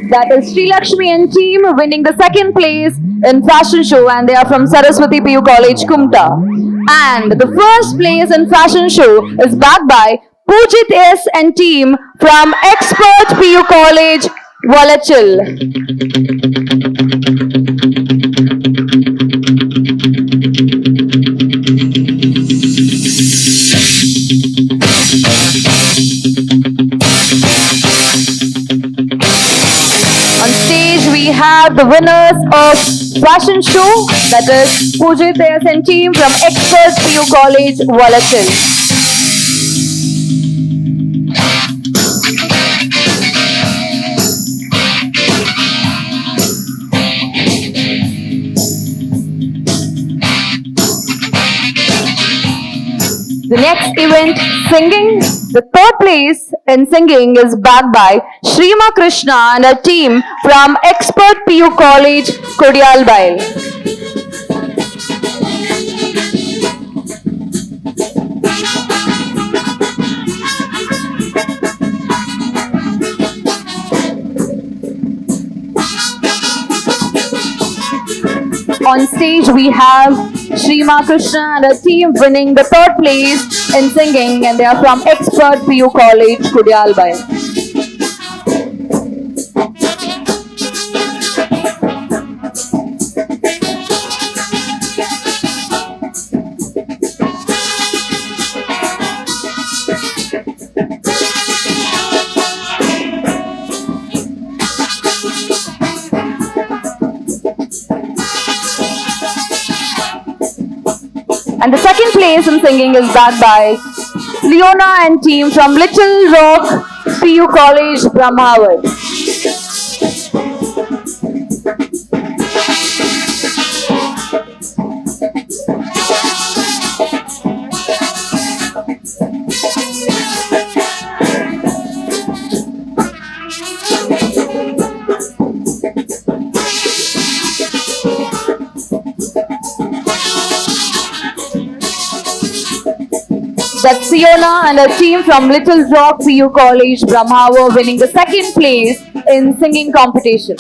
That is Sri Lakshmi and team winning the second place in fashion show, and they are from Saraswati PU College, Kumta. And the first place in fashion show is backed by Pujit S and team from Expert PU College, Valachil. On stage, we have the winners of fashion show, that is Pujit S and team from Expert PU College, Valachil. The next event, singing. The third place in singing is backed by Shrima Krishna and a team from Expert PU College, Kodyalbai. On stage we have Shrima Krishna and her team winning the third place in singing, and they are from Expert PU College, Kudialbai. And the second place in singing is backed by Leona and team from Little Rock PU College, Brahmawar. That's Siona and her team from Little Rock PU College, Brahmawar, winning the second place in singing competition.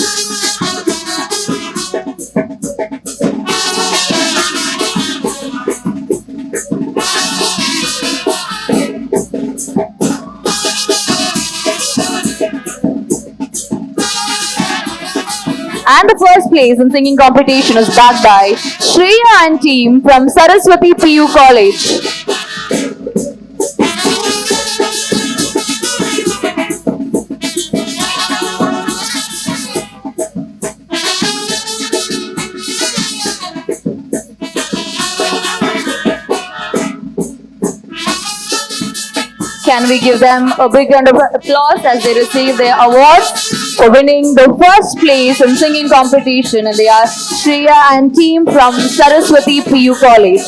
And the first place in singing competition is backed by Shreya and team from Saraswati PU College. Can we give them a big round of applause as they receive their awards for winning the first place in singing competition, and they are Shreya and team from Saraswati PU College.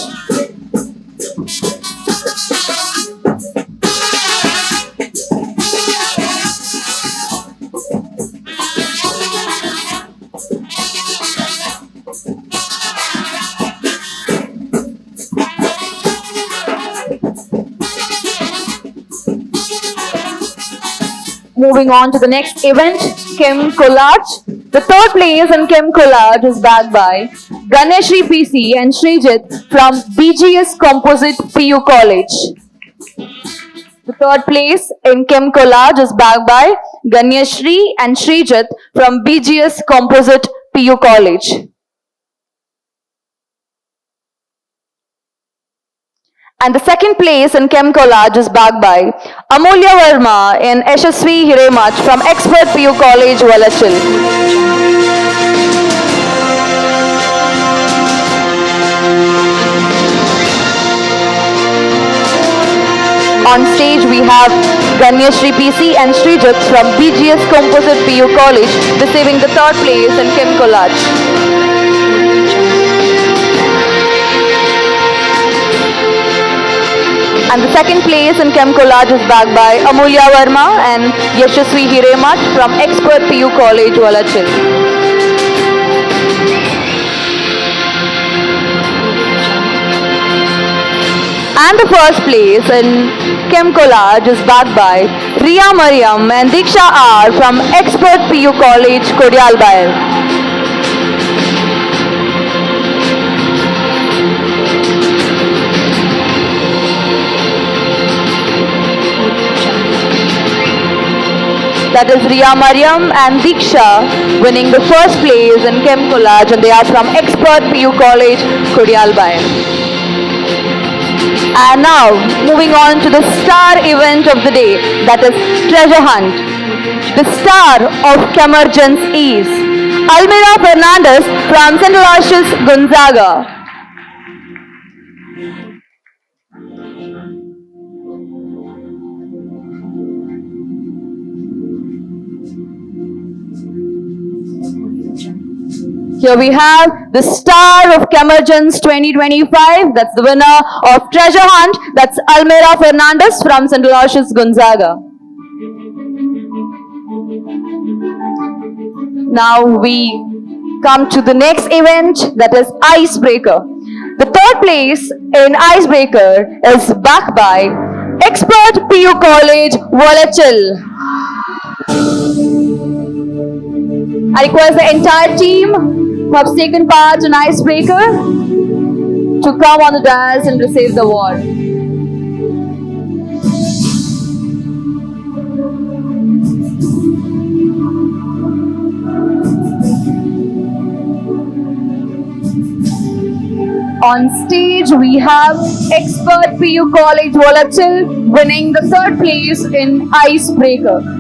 Moving on to the next event, Chem Collage. The third place in Chem Collage is backed by Ganeshri PC and Srijit from BGS Composite PU College. The third place in Chem Collage is backed by Ganeshri and Srijit from BGS Composite PU College. And the second place in Chem Collage is backed by Amulya Verma and Yashasvi Hiremach from Expert PU College, Valachil. On stage we have Ganyashri PC and Srijit from BGS Composite PU College receiving the third place in Chem Collage. And the second place in Chem Collage is backed by Amulya Verma and Yashasvi Hiremach from Expert PU College, Valachil. And the first place in Chem Collage is backed by Riya Mariam and Diksha R from Expert PU College, Kodialbai. That is Riya Mariam and Diksha winning the first place in Chem Collage, and they are from Expert PU College, Kodialbai. And now, moving on to the star event of the day, that is Treasure Hunt. The star of Chemergence is Almira Fernandez from St. Aloysius, Gonzaga. Here we have the star of Chemergence 2025. That's the winner of Treasure Hunt. That's Almira Fernandez from St. Aloysius, Gonzaga. Now we come to the next event, that is Icebreaker. The third place in Icebreaker is backed by Expert PU College, Valachil. I request the entire team who have taken part in Icebreaker to come on the dais and receive the award. On stage, we have Expert PU College Volatil winning the third place in Icebreaker.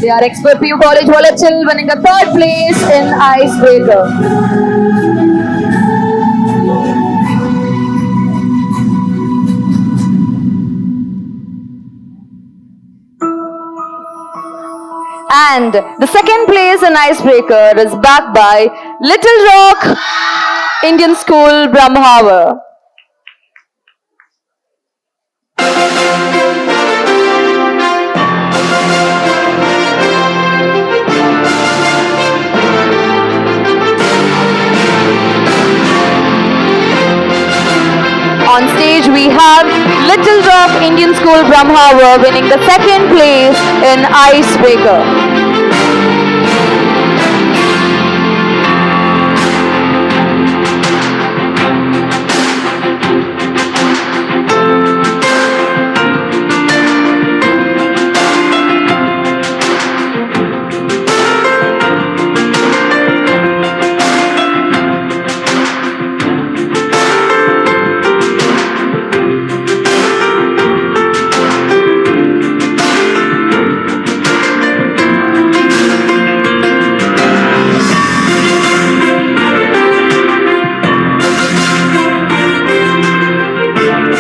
They are Expert PU College Volatil winning the third place in Icebreaker. And the second place in Icebreaker is backed by Little Rock Indian School, Brahmhava. On stage, we have Little Rock Indian School, Brahmhava winning the second place in Icebreaker.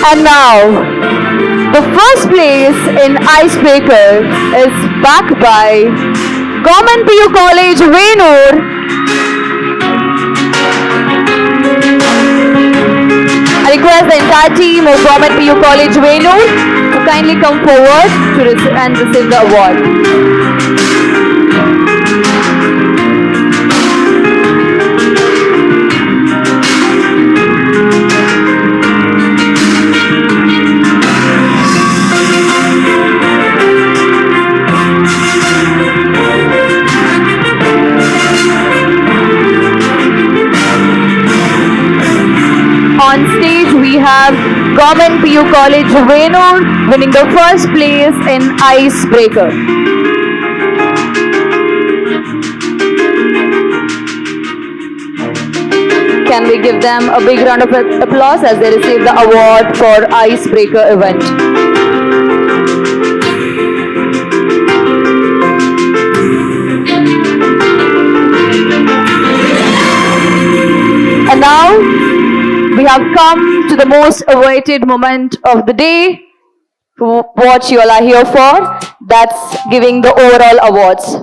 And now, the first place in Icebreaker is backed by Government PU College, Venur. I request the entire team of Government PU College, Venur to kindly come forward to receive the award. On stage, we have Government PU College, Venur winning the first place in Icebreaker. Can we give them a big round of applause as they receive the award for Icebreaker event? And now, we have come to the most awaited moment of the day, what you all are here for, that's giving the overall awards.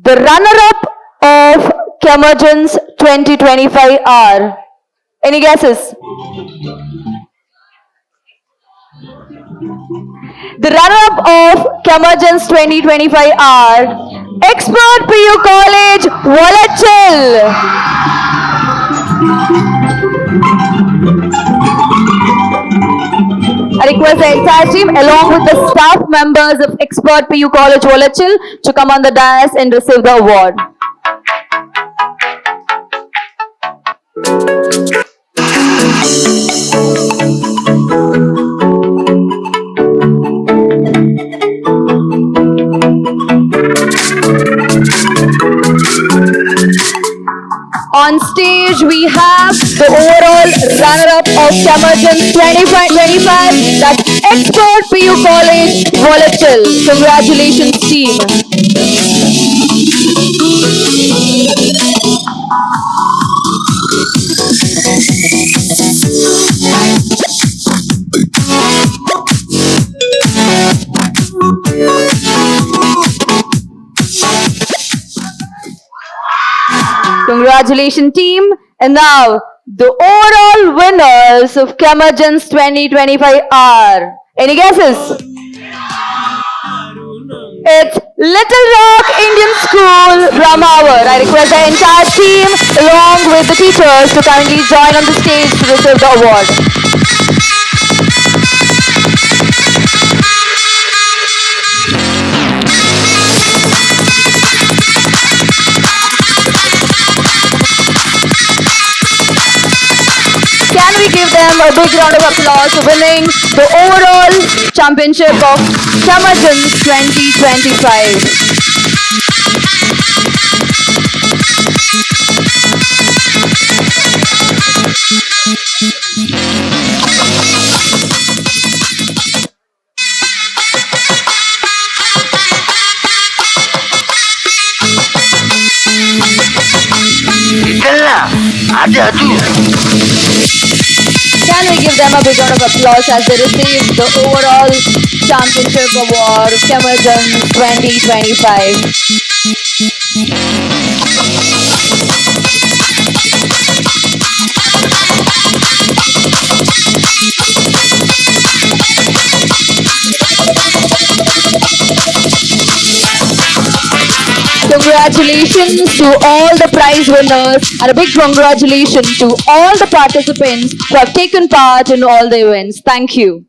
The runner-up of Chemergence 2025 are, any guesses? The runner-up of Chemergence 2025 are Expert PU College, Volatil. I request the entire team along with the staff members of Expert PU College, Volatil to come on the dais and receive the award. On stage, we have the overall runner-up of Chemergence 2025, that's Expert PU College, Volatil. Congratulations, team. Congratulations, team. And now, The overall winners of Chemergence 2025 are. Any guesses? It's Little Rock Indian School, Brahmawar. I request the entire team along with the teachers to kindly join on the stage to receive the award. Can we give them a big round of applause for winning the overall championship of Chemergence 2025? Can we give them a big round of applause as they receive the overall championship award of Chemergence 2025? Congratulations to all the prize winners and a big congratulations to all the participants who have taken part in all the events. Thank you.